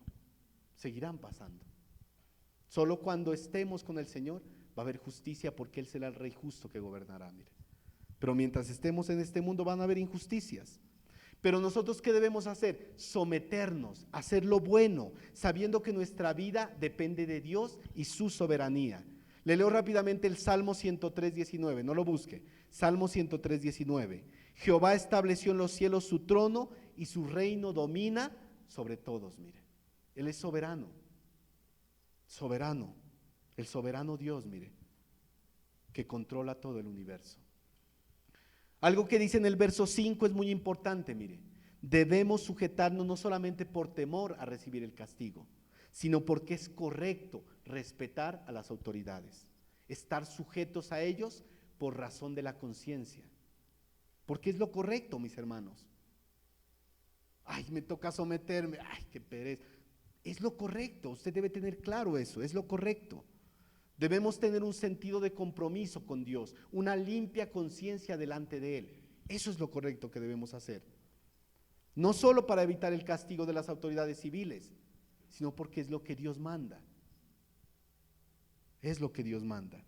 Seguirán pasando. Solo cuando estemos con el Señor va a haber justicia, porque Él será el Rey justo que gobernará, mire. Pero mientras estemos en este mundo van a haber injusticias. Pero nosotros, ¿qué debemos hacer? Someternos, hacer lo bueno, sabiendo que nuestra vida depende de Dios y su soberanía. Le leo rápidamente el Salmo 103:19, no lo busque. Salmo 103:19. Jehová estableció en los cielos su trono y su reino domina sobre todos, mire. Él es soberano, soberano, el soberano Dios, mire, que controla todo el universo. Algo que dice en el verso 5 es muy importante, mire. Debemos sujetarnos no solamente por temor a recibir el castigo, sino porque es correcto respetar a las autoridades, estar sujetos a ellos por razón de la conciencia, porque es lo correcto, mis hermanos. Ay, me toca someterme, ay, qué pereza. Es lo correcto, usted debe tener claro eso, es lo correcto. Debemos tener un sentido de compromiso con Dios, una limpia conciencia delante de Él. Eso es lo correcto que debemos hacer. No solo para evitar el castigo de las autoridades civiles, sino porque es lo que Dios manda. Es lo que Dios manda.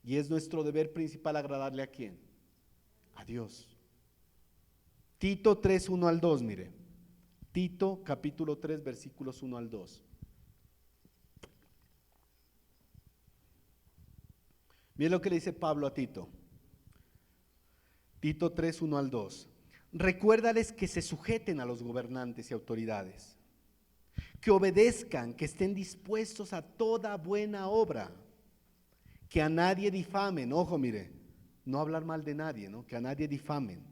Y es nuestro deber principal agradarle ¿a quién? A Dios. Tito 3, 1 al 2, mire. Tito capítulo 3, versículos 1 al 2. Miren lo que le dice Pablo a Tito. Tito 3, 1 al 2. Recuérdales que se sujeten a los gobernantes y autoridades, que obedezcan, que estén dispuestos a toda buena obra, que a nadie difamen, ojo, mire, no hablar mal de nadie, ¿no? Que a nadie difamen,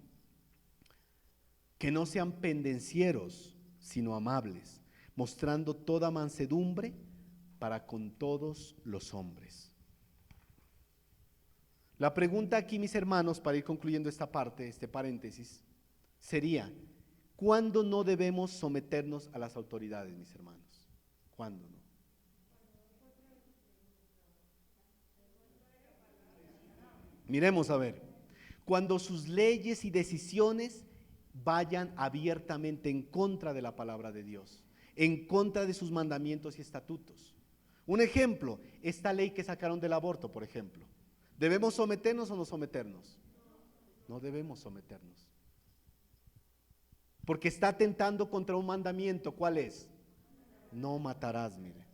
que no sean pendencieros, sino amables, mostrando toda mansedumbre para con todos los hombres. La pregunta aquí, mis hermanos, para ir concluyendo esta parte, este paréntesis, sería, ¿cuándo no debemos someternos a las autoridades, mis hermanos? ¿Cuándo no? Miremos a ver, cuando sus leyes y decisiones vayan abiertamente en contra de la palabra de Dios, en contra de sus mandamientos y estatutos. Un ejemplo, esta ley que sacaron del aborto, por ejemplo. ¿Debemos someternos o no someternos? No debemos someternos. Porque está atentando contra un mandamiento. ¿Cuál es? No matarás, mire.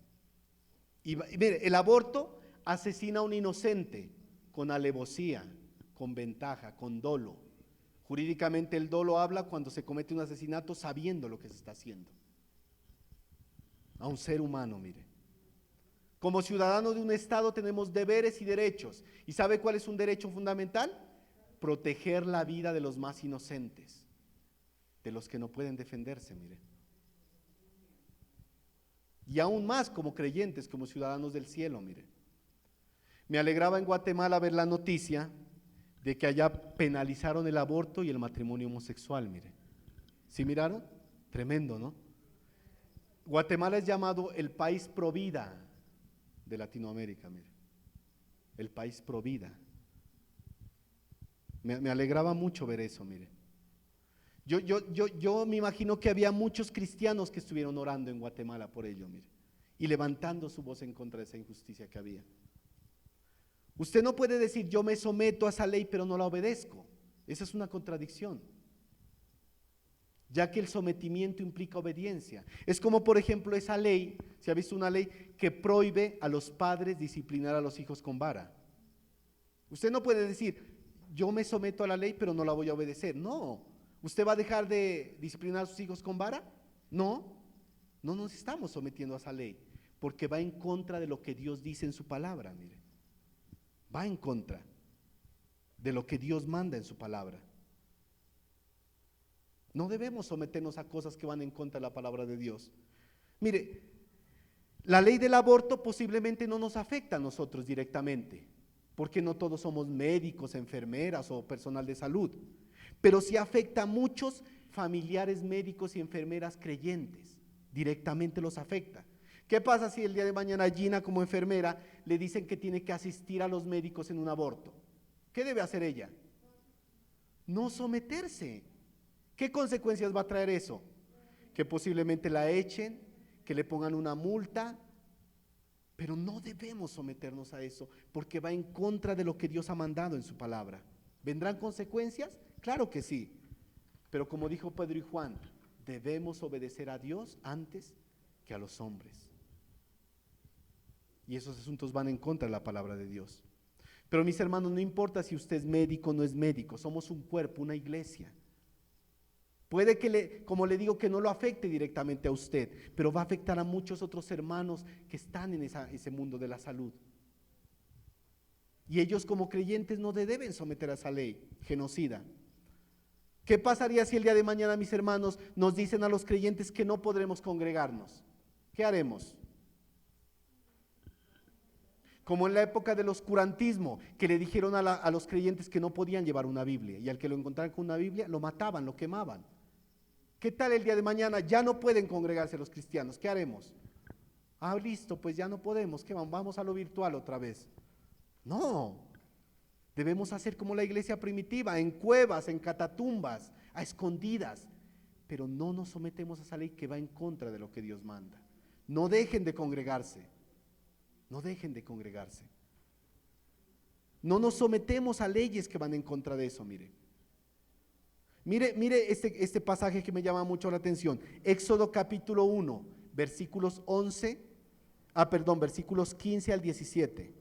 Y mire, el aborto asesina a un inocente con alevosía, con ventaja, con dolo. Jurídicamente el dolo habla cuando se comete un asesinato sabiendo lo que se está haciendo. A un ser humano, mire. Como ciudadanos de un estado tenemos deberes y derechos. ¿Y sabe cuál es un derecho fundamental? Proteger la vida de los más inocentes, de los que no pueden defenderse, mire. Y aún más como creyentes, como ciudadanos del cielo, mire. Me alegraba en Guatemala ver la noticia de que allá penalizaron el aborto y el matrimonio homosexual, mire. ¿Sí miraron? Tremendo, ¿no? Guatemala es llamado el país pro vida de Latinoamérica, mire. El país pro vida. Me alegraba mucho ver eso, mire. Yo me imagino que había muchos cristianos que estuvieron orando en Guatemala por ello, mire, y levantando su voz en contra de esa injusticia que había. Usted no puede decir yo me someto a esa ley pero no la obedezco. Esa es una contradicción, ya que el sometimiento implica obediencia. Es como por ejemplo esa ley, se ha visto una ley que prohíbe a los padres disciplinar a los hijos con vara. Usted no puede decir yo me someto a la ley pero no la voy a obedecer. No, ¿usted va a dejar de disciplinar a sus hijos con vara? No, no nos estamos sometiendo a esa ley, porque va en contra de lo que Dios dice en su palabra, mire. Va en contra de lo que Dios manda en su palabra. No debemos someternos a cosas que van en contra de la palabra de Dios. Mire, la ley del aborto posiblemente no nos afecta a nosotros directamente, porque no todos somos médicos, enfermeras o personal de salud, pero sí afecta a muchos familiares médicos y enfermeras creyentes, directamente los afecta. ¿Qué pasa si el día de mañana Gina como enfermera le dicen que tiene que asistir a los médicos en un aborto? ¿Qué debe hacer ella? No someterse. ¿Qué consecuencias va a traer eso? Que posiblemente la echen, que le pongan una multa, pero no debemos someternos a eso, porque va en contra de lo que Dios ha mandado en su palabra. ¿Vendrán consecuencias? Claro que sí, pero como dijo Pedro y Juan, debemos obedecer a Dios antes que a los hombres. Y esos asuntos van en contra de la palabra de Dios. Pero mis hermanos, no importa si usted es médico o no es médico, somos un cuerpo, una iglesia. Puede que, como le digo, que no lo afecte directamente a usted, pero va a afectar a muchos otros hermanos que están en ese mundo de la salud. Y ellos como creyentes no deben someter a esa ley genocida. ¿Qué pasaría si el día de mañana, mis hermanos, nos dicen a los creyentes que no podremos congregarnos? ¿Qué haremos? Como en la época del oscurantismo, que le dijeron a los creyentes que no podían llevar una Biblia, y al que lo encontraran con una Biblia, lo mataban, lo quemaban. ¿Qué tal el día de mañana? Ya no pueden congregarse los cristianos, ¿qué haremos? Ah, listo, pues ya no podemos, ¿qué vamos a lo virtual otra vez? No, debemos hacer como la iglesia primitiva, en cuevas, en catatumbas, a escondidas, pero no nos sometemos a esa ley que va en contra de lo que Dios manda. No dejen de congregarse. No dejen de congregarse. No nos sometemos a leyes que van en contra de eso, mire. Mire este pasaje que me llama mucho la atención. Éxodo capítulo 1, versículos 15 al 17.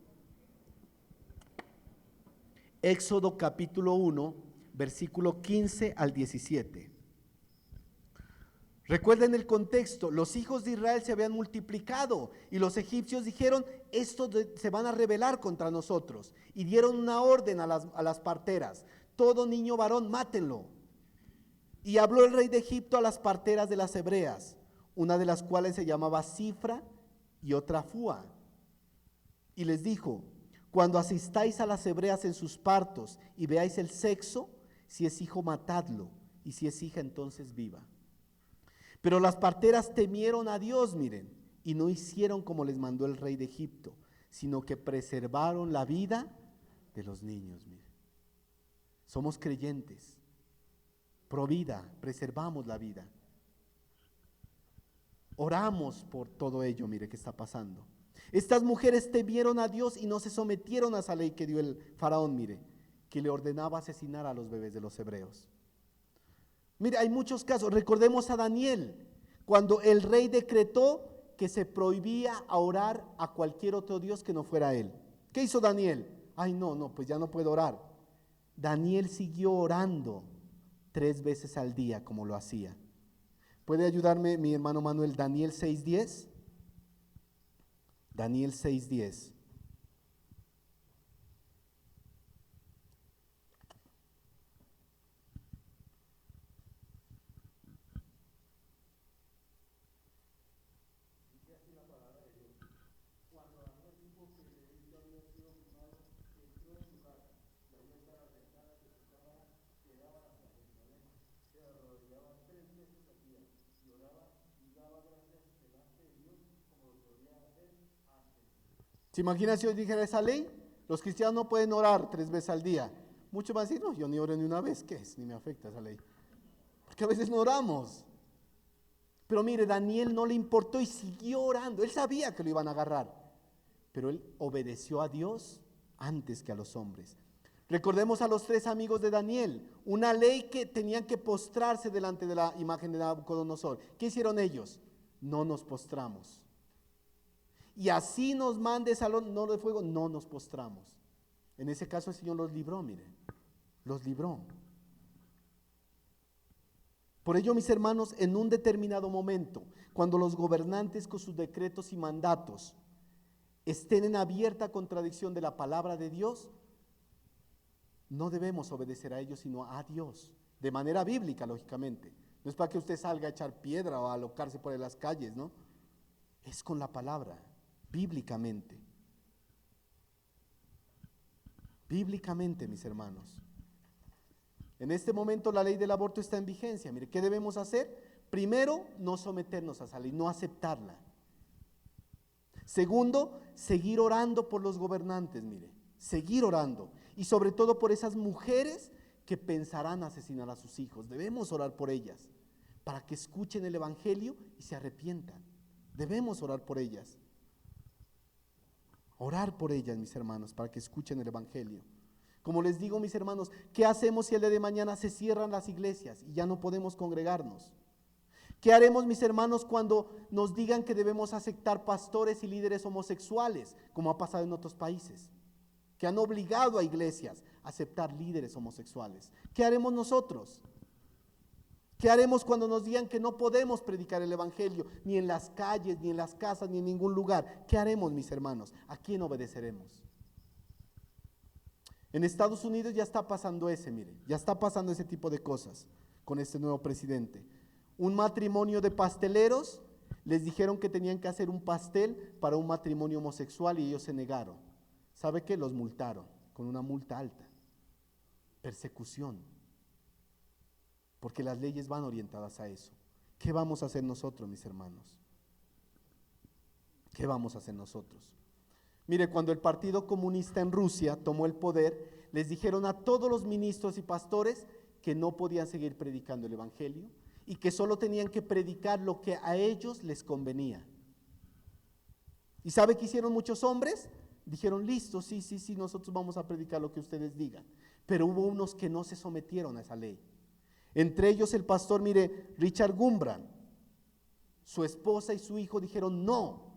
Éxodo capítulo 1, versículo 15 al 17. Recuerden el contexto, los hijos de Israel se habían multiplicado y los egipcios dijeron, se van a rebelar contra nosotros. Y dieron una orden a las parteras, todo niño varón, mátenlo. Y habló el rey de Egipto a las parteras de las hebreas, una de las cuales se llamaba Cifra y otra Fua. Y les dijo, cuando asistáis a las hebreas en sus partos y veáis el sexo, si es hijo, matadlo, y si es hija, entonces viva. Pero las parteras temieron a Dios, miren, y no hicieron como les mandó el rey de Egipto, sino que preservaron la vida de los niños, miren. Somos creyentes, pro vida, preservamos la vida. Oramos por todo ello, mire qué está pasando. Estas mujeres temieron a Dios y no se sometieron a esa ley que dio el faraón, mire, que le ordenaba asesinar a los bebés de los hebreos. Mire, hay muchos casos. Recordemos a Daniel, cuando el rey decretó que se prohibía orar a cualquier otro Dios que no fuera él. ¿Qué hizo Daniel? Ay, no, pues ya no puedo orar. Daniel siguió orando 3 veces al día como lo hacía. ¿Puede ayudarme mi hermano Manuel? Daniel 6:10. Daniel 6:10. ¿Se imagina si hoy dijera esa ley? Los cristianos no pueden orar 3 veces al día. Muchos van a decir, no, yo ni oro ni una vez. ¿Qué es? Ni me afecta esa ley. Porque a veces no oramos. Pero mire, Daniel no le importó y siguió orando. Él sabía que lo iban a agarrar. Pero él obedeció a Dios antes que a los hombres. Recordemos a los 3 amigos de Daniel. Una ley que tenían que postrarse delante de la imagen de Nabucodonosor. ¿Qué hicieron ellos? No nos postramos. Y así nos mande salón, no de fuego, no nos postramos. En ese caso el Señor los libró, miren, los libró. Por ello, mis hermanos, en un determinado momento, cuando los gobernantes con sus decretos y mandatos estén en abierta contradicción de la palabra de Dios, no debemos obedecer a ellos, sino a Dios, de manera bíblica, lógicamente. No es para que usted salga a echar piedra o a alocarse por las calles, ¿no? Es con la palabra. Bíblicamente, mis hermanos. En este momento la ley del aborto está en vigencia. Mire, ¿qué debemos hacer? Primero, no someternos a esa ley, no aceptarla. Segundo, seguir orando por los gobernantes, mire, seguir orando. Y sobre todo por esas mujeres que pensarán asesinar a sus hijos. Debemos orar por ellas, para que escuchen el evangelio y se arrepientan. Debemos orar por ellas. Orar por ellas, mis hermanos, para que escuchen el evangelio. Como les digo, mis hermanos, ¿qué hacemos si el día de mañana se cierran las iglesias y ya no podemos congregarnos? ¿Qué haremos, mis hermanos, cuando nos digan que debemos aceptar pastores y líderes homosexuales, como ha pasado en otros países, que han obligado a iglesias a aceptar líderes homosexuales? ¿Qué haremos nosotros? ¿Qué haremos cuando nos digan que no podemos predicar el evangelio, ni en las calles, ni en las casas, ni en ningún lugar? ¿Qué haremos, mis hermanos? ¿A quién obedeceremos? En Estados Unidos ya está pasando ya está pasando ese tipo de cosas con este nuevo presidente. Un matrimonio de pasteleros, les dijeron que tenían que hacer un pastel para un matrimonio homosexual y ellos se negaron. ¿Sabe qué? Los multaron con una multa alta. Persecución. Porque las leyes van orientadas a eso. ¿Qué vamos a hacer nosotros, mis hermanos? ¿Qué vamos a hacer nosotros? Mire, cuando el Partido Comunista en Rusia tomó el poder, les dijeron a todos los ministros y pastores que no podían seguir predicando el evangelio y que solo tenían que predicar lo que a ellos les convenía. ¿Y sabe qué hicieron muchos hombres? Dijeron, listo, sí, nosotros vamos a predicar lo que ustedes digan. Pero hubo unos que no se sometieron a esa ley. Entre ellos el pastor, mire, Richard Gumbrand. Su esposa y su hijo dijeron no,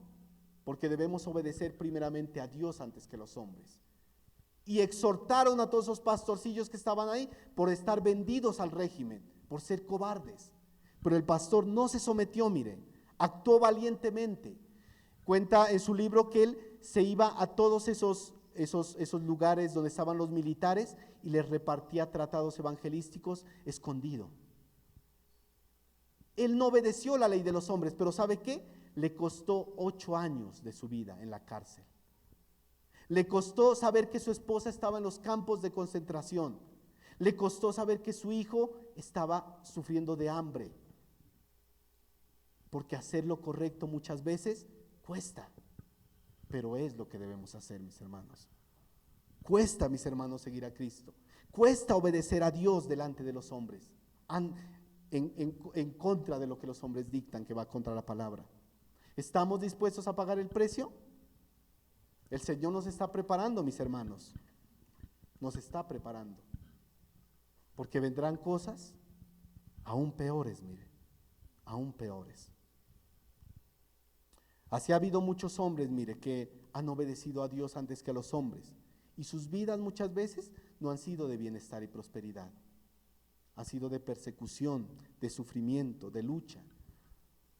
porque debemos obedecer primeramente a Dios antes que los hombres. Y exhortaron a todos esos pastorcillos que estaban ahí por estar vendidos al régimen, por ser cobardes. Pero el pastor no se sometió, mire, actuó valientemente. Cuenta en su libro que él se iba a todos esos lugares donde estaban los militares y les repartía tratados evangelísticos escondido. Él no obedeció la ley de los hombres, pero ¿sabe qué? Le costó 8 años de su vida en la cárcel. Le costó saber que su esposa estaba en los campos de concentración. Le costó saber que su hijo estaba sufriendo de hambre. Porque hacer lo correcto muchas veces cuesta, pero es lo que debemos hacer, mis hermanos. Cuesta, mis hermanos, seguir a Cristo. Cuesta obedecer a Dios delante de los hombres, en contra de lo que los hombres dictan, que va contra la palabra. ¿Estamos dispuestos a pagar el precio? El Señor nos está preparando, mis hermanos. Nos está preparando. Porque vendrán cosas aún peores, mire, aún peores. Así ha habido muchos hombres, mire, que han obedecido a Dios antes que a los hombres. Y sus vidas muchas veces no han sido de bienestar y prosperidad. Han sido de persecución, de sufrimiento, de lucha.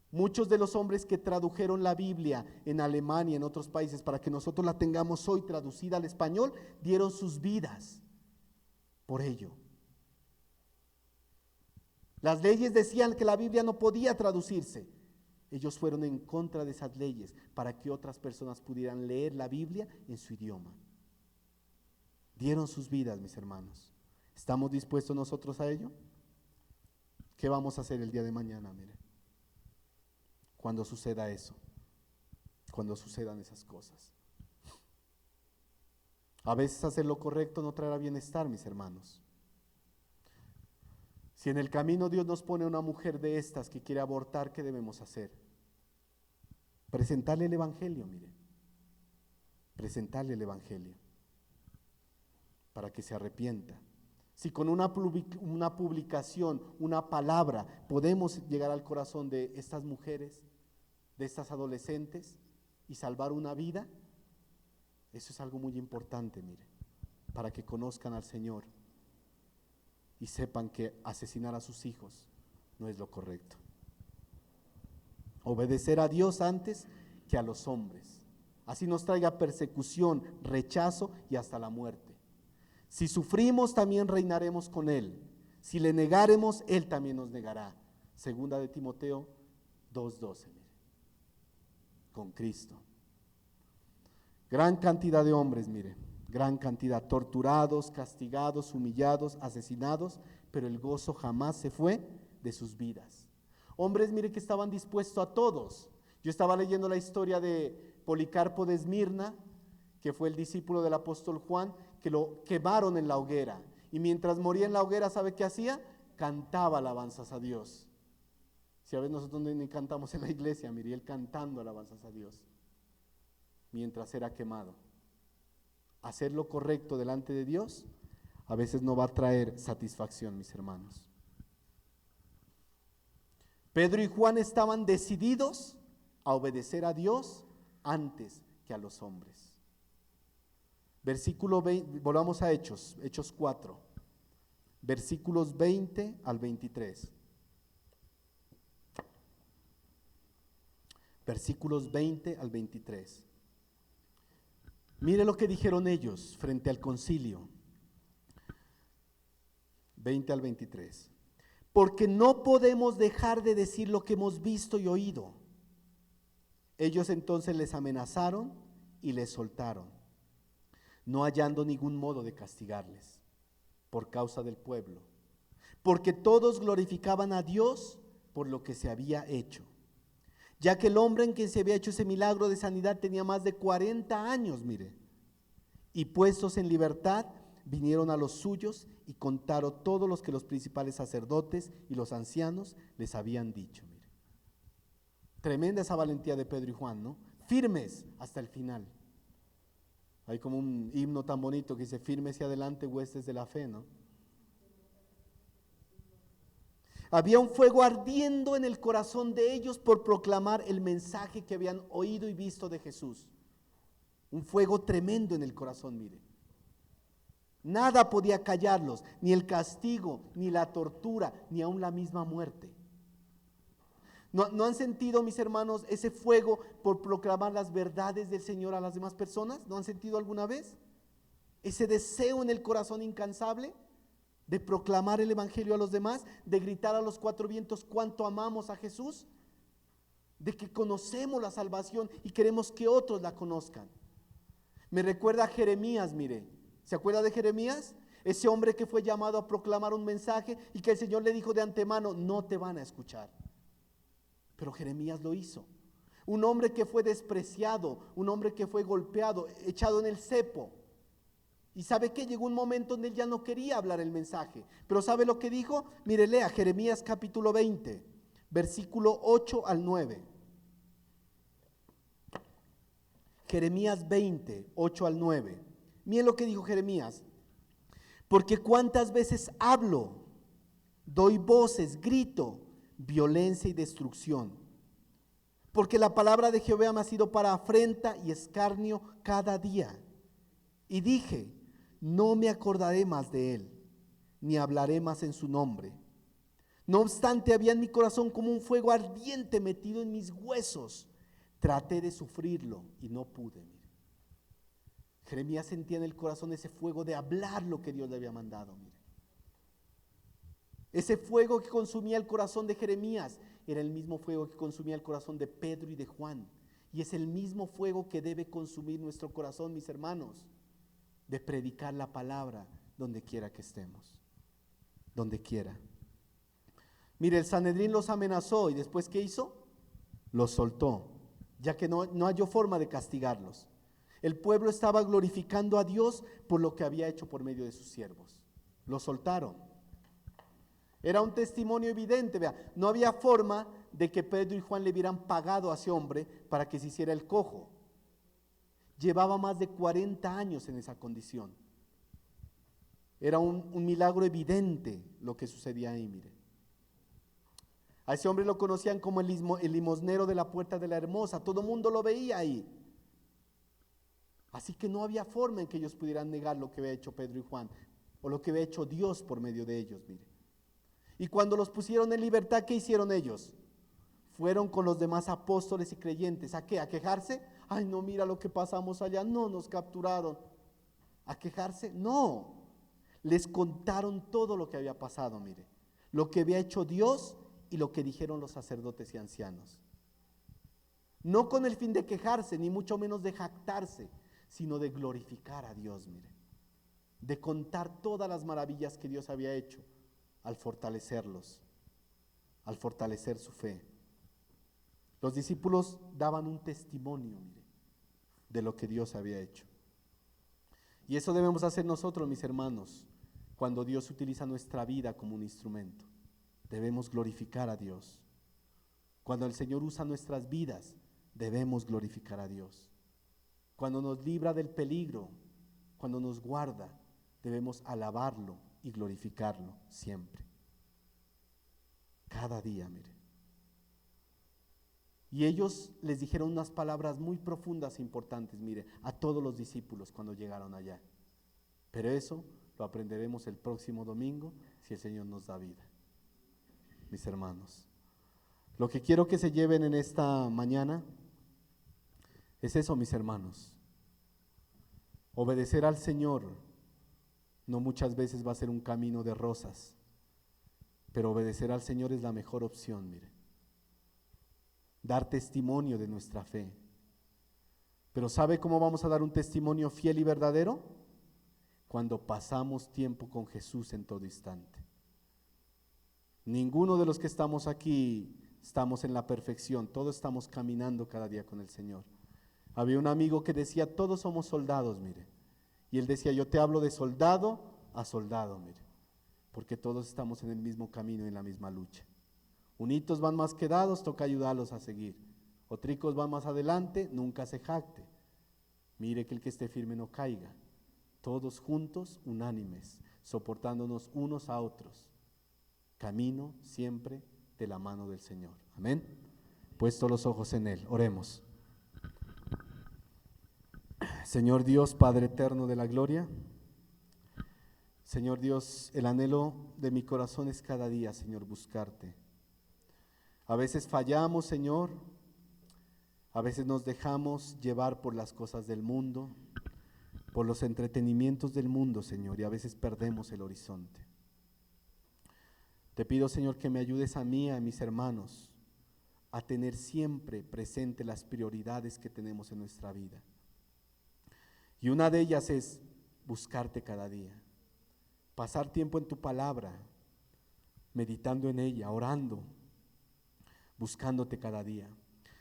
Muchos de los hombres que tradujeron la Biblia en Alemania, en otros países, para que nosotros la tengamos hoy traducida al español, dieron sus vidas por ello. Las leyes decían que la Biblia no podía traducirse. Ellos fueron en contra de esas leyes para que otras personas pudieran leer la Biblia en su idioma. Dieron sus vidas, mis hermanos. ¿Estamos dispuestos nosotros a ello? ¿Qué vamos a hacer el día de mañana? Mire, cuando suceda eso, cuando sucedan esas cosas. A veces hacer lo correcto no traerá bienestar, mis hermanos. Si en el camino Dios nos pone una mujer de estas que quiere abortar, ¿qué debemos hacer? Presentarle el Evangelio, mire. Presentarle el Evangelio para que se arrepienta. Si con una publicación, una palabra, podemos llegar al corazón de estas mujeres, de estas adolescentes y salvar una vida, eso es algo muy importante, mire, para que conozcan al Señor y sepan que asesinar a sus hijos no es lo correcto. Obedecer a Dios antes que a los hombres. Así nos traiga persecución, rechazo y hasta la muerte. Si sufrimos, también reinaremos con Él. Si le negaremos, Él también nos negará. Segunda de Timoteo 2:12, mire. Con Cristo. Gran cantidad de hombres, mire, gran cantidad, torturados, castigados, humillados, asesinados, pero el gozo jamás se fue de sus vidas. Hombres, mire, que estaban dispuestos a todos. Yo estaba leyendo la historia de Policarpo de Esmirna, que fue el discípulo del apóstol Juan, que lo quemaron en la hoguera. Y mientras moría en la hoguera, ¿sabe qué hacía? Cantaba alabanzas a Dios. Si a veces nosotros ni cantamos en la iglesia, mire, él cantando alabanzas a Dios, mientras era quemado. Hacer lo correcto delante de Dios, a veces no va a traer satisfacción, mis hermanos. Pedro y Juan estaban decididos a obedecer a Dios antes que a los hombres. Versículo 20, volvamos a Hechos 4, versículos 20 al 23. Versículos 20 al 23. Mire lo que dijeron ellos frente al concilio. 20 al 23. Porque no podemos dejar de decir lo que hemos visto y oído. Ellos entonces les amenazaron y les soltaron, no hallando ningún modo de castigarles por causa del pueblo, porque todos glorificaban a Dios por lo que se había hecho, ya que el hombre en quien se había hecho ese milagro de sanidad tenía más de 40 años, mire, y puestos en libertad, vinieron a los suyos y contaron todos los que los principales sacerdotes y los ancianos les habían dicho. Mire, tremenda esa valentía de Pedro y Juan, ¿no? Firmes hasta el final. Hay como un himno tan bonito que dice: firmes y adelante, huestes de la fe, ¿no? Había un fuego ardiendo en el corazón de ellos por proclamar el mensaje que habían oído y visto de Jesús. Un fuego tremendo en el corazón, mire. Nada podía callarlos, ni el castigo, ni la tortura, ni aun la misma muerte. ¿No han sentido, mis hermanos, ese fuego por proclamar las verdades del Señor a las demás personas? ¿No han sentido alguna vez? Ese deseo en el corazón incansable de proclamar el Evangelio a los demás, de gritar a los cuatro vientos cuánto amamos a Jesús, de que conocemos la salvación y queremos que otros la conozcan. Me recuerda a Jeremías, mire. ¿Se acuerda de Jeremías? Ese hombre que fue llamado a proclamar un mensaje y que el Señor le dijo de antemano, no te van a escuchar. Pero Jeremías lo hizo. Un hombre que fue despreciado, un hombre que fue golpeado, echado en el cepo. Y sabe que llegó un momento donde él ya no quería hablar el mensaje. Pero ¿sabe lo que dijo? Mire, lea Jeremías capítulo 20, versículo 8 al 9. Jeremías 20, 8 al 9. Miren lo que dijo Jeremías. Porque cuántas veces hablo, doy voces, grito, violencia y destrucción. Porque la palabra de Jehová me ha sido para afrenta y escarnio cada día. Y dije, no me acordaré más de él, ni hablaré más en su nombre. No obstante, había en mi corazón como un fuego ardiente metido en mis huesos. Traté de sufrirlo y no pude. Mire. Jeremías sentía en el corazón ese fuego de hablar lo que Dios le había mandado. Mire. Ese fuego que consumía el corazón de Jeremías era el mismo fuego que consumía el corazón de Pedro y de Juan. Y es el mismo fuego que debe consumir nuestro corazón, mis hermanos, de predicar la palabra donde quiera que estemos. Donde quiera. Mire, el Sanedrín los amenazó y después ¿qué hizo? Los soltó, ya que no halló forma de castigarlos. El pueblo estaba glorificando a Dios por lo que había hecho por medio de sus siervos. Los soltaron. Era un testimonio evidente, vea, no había forma de que Pedro y Juan le hubieran pagado a ese hombre para que se hiciera el cojo. Llevaba más de 40 años en esa condición. Era un milagro evidente lo que sucedía ahí, mire. A ese hombre lo conocían como el limosnero de la Puerta de la Hermosa, todo el mundo lo veía ahí. Así que no había forma en que ellos pudieran negar lo que había hecho Pedro y Juan, o lo que había hecho Dios por medio de ellos, mire. Y cuando los pusieron en libertad, ¿qué hicieron ellos? Fueron con los demás apóstoles y creyentes. ¿A qué? ¿A quejarse? Ay, no, mira lo que pasamos allá. No, nos capturaron. ¿A quejarse? No. Les contaron todo lo que había pasado, mire. Lo que había hecho Dios y lo que dijeron los sacerdotes y ancianos. No con el fin de quejarse, ni mucho menos de jactarse, sino de glorificar a Dios, mire. De contar todas las maravillas que Dios había hecho al fortalecerlos, al fortalecer su fe. Los discípulos daban un testimonio, mire, de lo que Dios había hecho. Y eso debemos hacer nosotros, mis hermanos, cuando Dios utiliza nuestra vida como un instrumento. Debemos glorificar a Dios. Cuando el Señor usa nuestras vidas, debemos glorificar a Dios. Cuando nos libra del peligro, cuando nos guarda, debemos alabarlo y glorificarlo siempre. Cada día, mire. Y ellos les dijeron unas palabras muy profundas e importantes, mire, a todos los discípulos cuando llegaron allá. Pero eso lo aprenderemos el próximo domingo si el Señor nos da vida. Mis hermanos, lo que quiero que se lleven en esta mañana es eso, mis hermanos. Obedecer al Señor no muchas veces va a ser un camino de rosas, pero obedecer al Señor es la mejor opción, mire. Dar testimonio de nuestra fe. Pero ¿sabe cómo vamos a dar un testimonio fiel y verdadero? Cuando pasamos tiempo con Jesús en todo instante. Ninguno de los que estamos aquí estamos en la perfección, todos estamos caminando cada día con el Señor. Había un amigo que decía, todos somos soldados, mire. Y él decía, yo te hablo de soldado a soldado, mire. Porque todos estamos en el mismo camino y en la misma lucha. Unitos van más que dados, toca ayudarlos a seguir. Otricos van más adelante, nunca se jacte. Mire que el que esté firme no caiga. Todos juntos, unánimes, soportándonos unos a otros. Camino siempre de la mano del Señor. Amén. Puestos los ojos en Él, oremos. Señor Dios, Padre eterno de la gloria, Señor Dios, el anhelo de mi corazón es cada día, Señor, buscarte. A veces fallamos, Señor. A veces nos dejamos llevar por las cosas del mundo, por los entretenimientos del mundo, Señor, y a veces perdemos el horizonte. Te pido, Señor, que me ayudes a mí, a mis hermanos, a tener siempre presente las prioridades que tenemos en nuestra vida. Y una de ellas es buscarte cada día, pasar tiempo en tu palabra, meditando en ella, orando, buscándote cada día,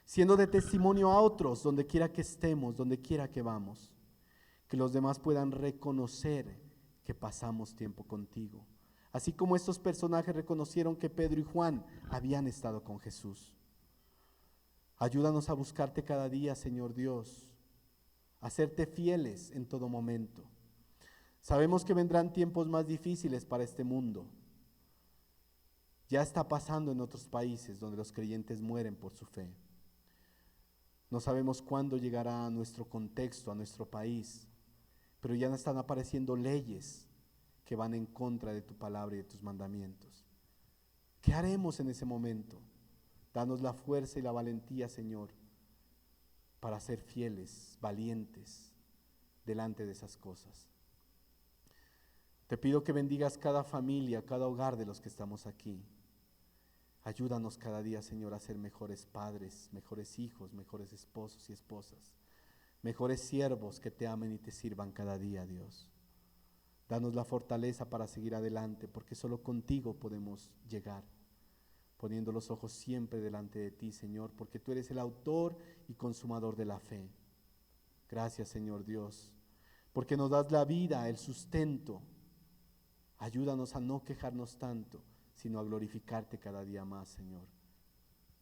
siendo de testimonio a otros donde quiera que estemos, donde quiera que vamos, que los demás puedan reconocer que pasamos tiempo contigo, así como estos personajes reconocieron que Pedro y Juan habían estado con Jesús. Ayúdanos a buscarte cada día, Señor Dios, a serte fieles en todo momento. Sabemos que vendrán tiempos más difíciles para este mundo. Ya está pasando en otros países donde los creyentes mueren por su fe. No sabemos cuándo llegará a nuestro contexto, a nuestro país, pero ya están apareciendo leyes que van en contra de tu palabra y de tus mandamientos. ¿Qué haremos en ese momento? Danos la fuerza y la valentía, Señor, para ser fieles, valientes delante de esas cosas. Te pido que bendigas cada familia, cada hogar de los que estamos aquí. Ayúdanos cada día, Señor, a ser mejores padres, mejores hijos, mejores esposos y esposas, mejores siervos que te amen y te sirvan cada día, Dios. Danos la fortaleza para seguir adelante, porque solo contigo podemos llegar, poniendo los ojos siempre delante de ti, Señor, porque tú eres el autor y consumador de la fe. Gracias, Señor Dios, porque nos das la vida, el sustento. Ayúdanos a no quejarnos tanto, sino a glorificarte cada día más, Señor.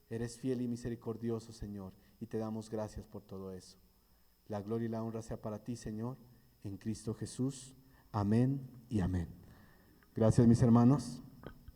Eres fiel y misericordioso, Señor, y te damos gracias por todo eso. La gloria y la honra sea para ti, Señor, en Cristo Jesús. Amén y amén. Gracias, mis hermanos.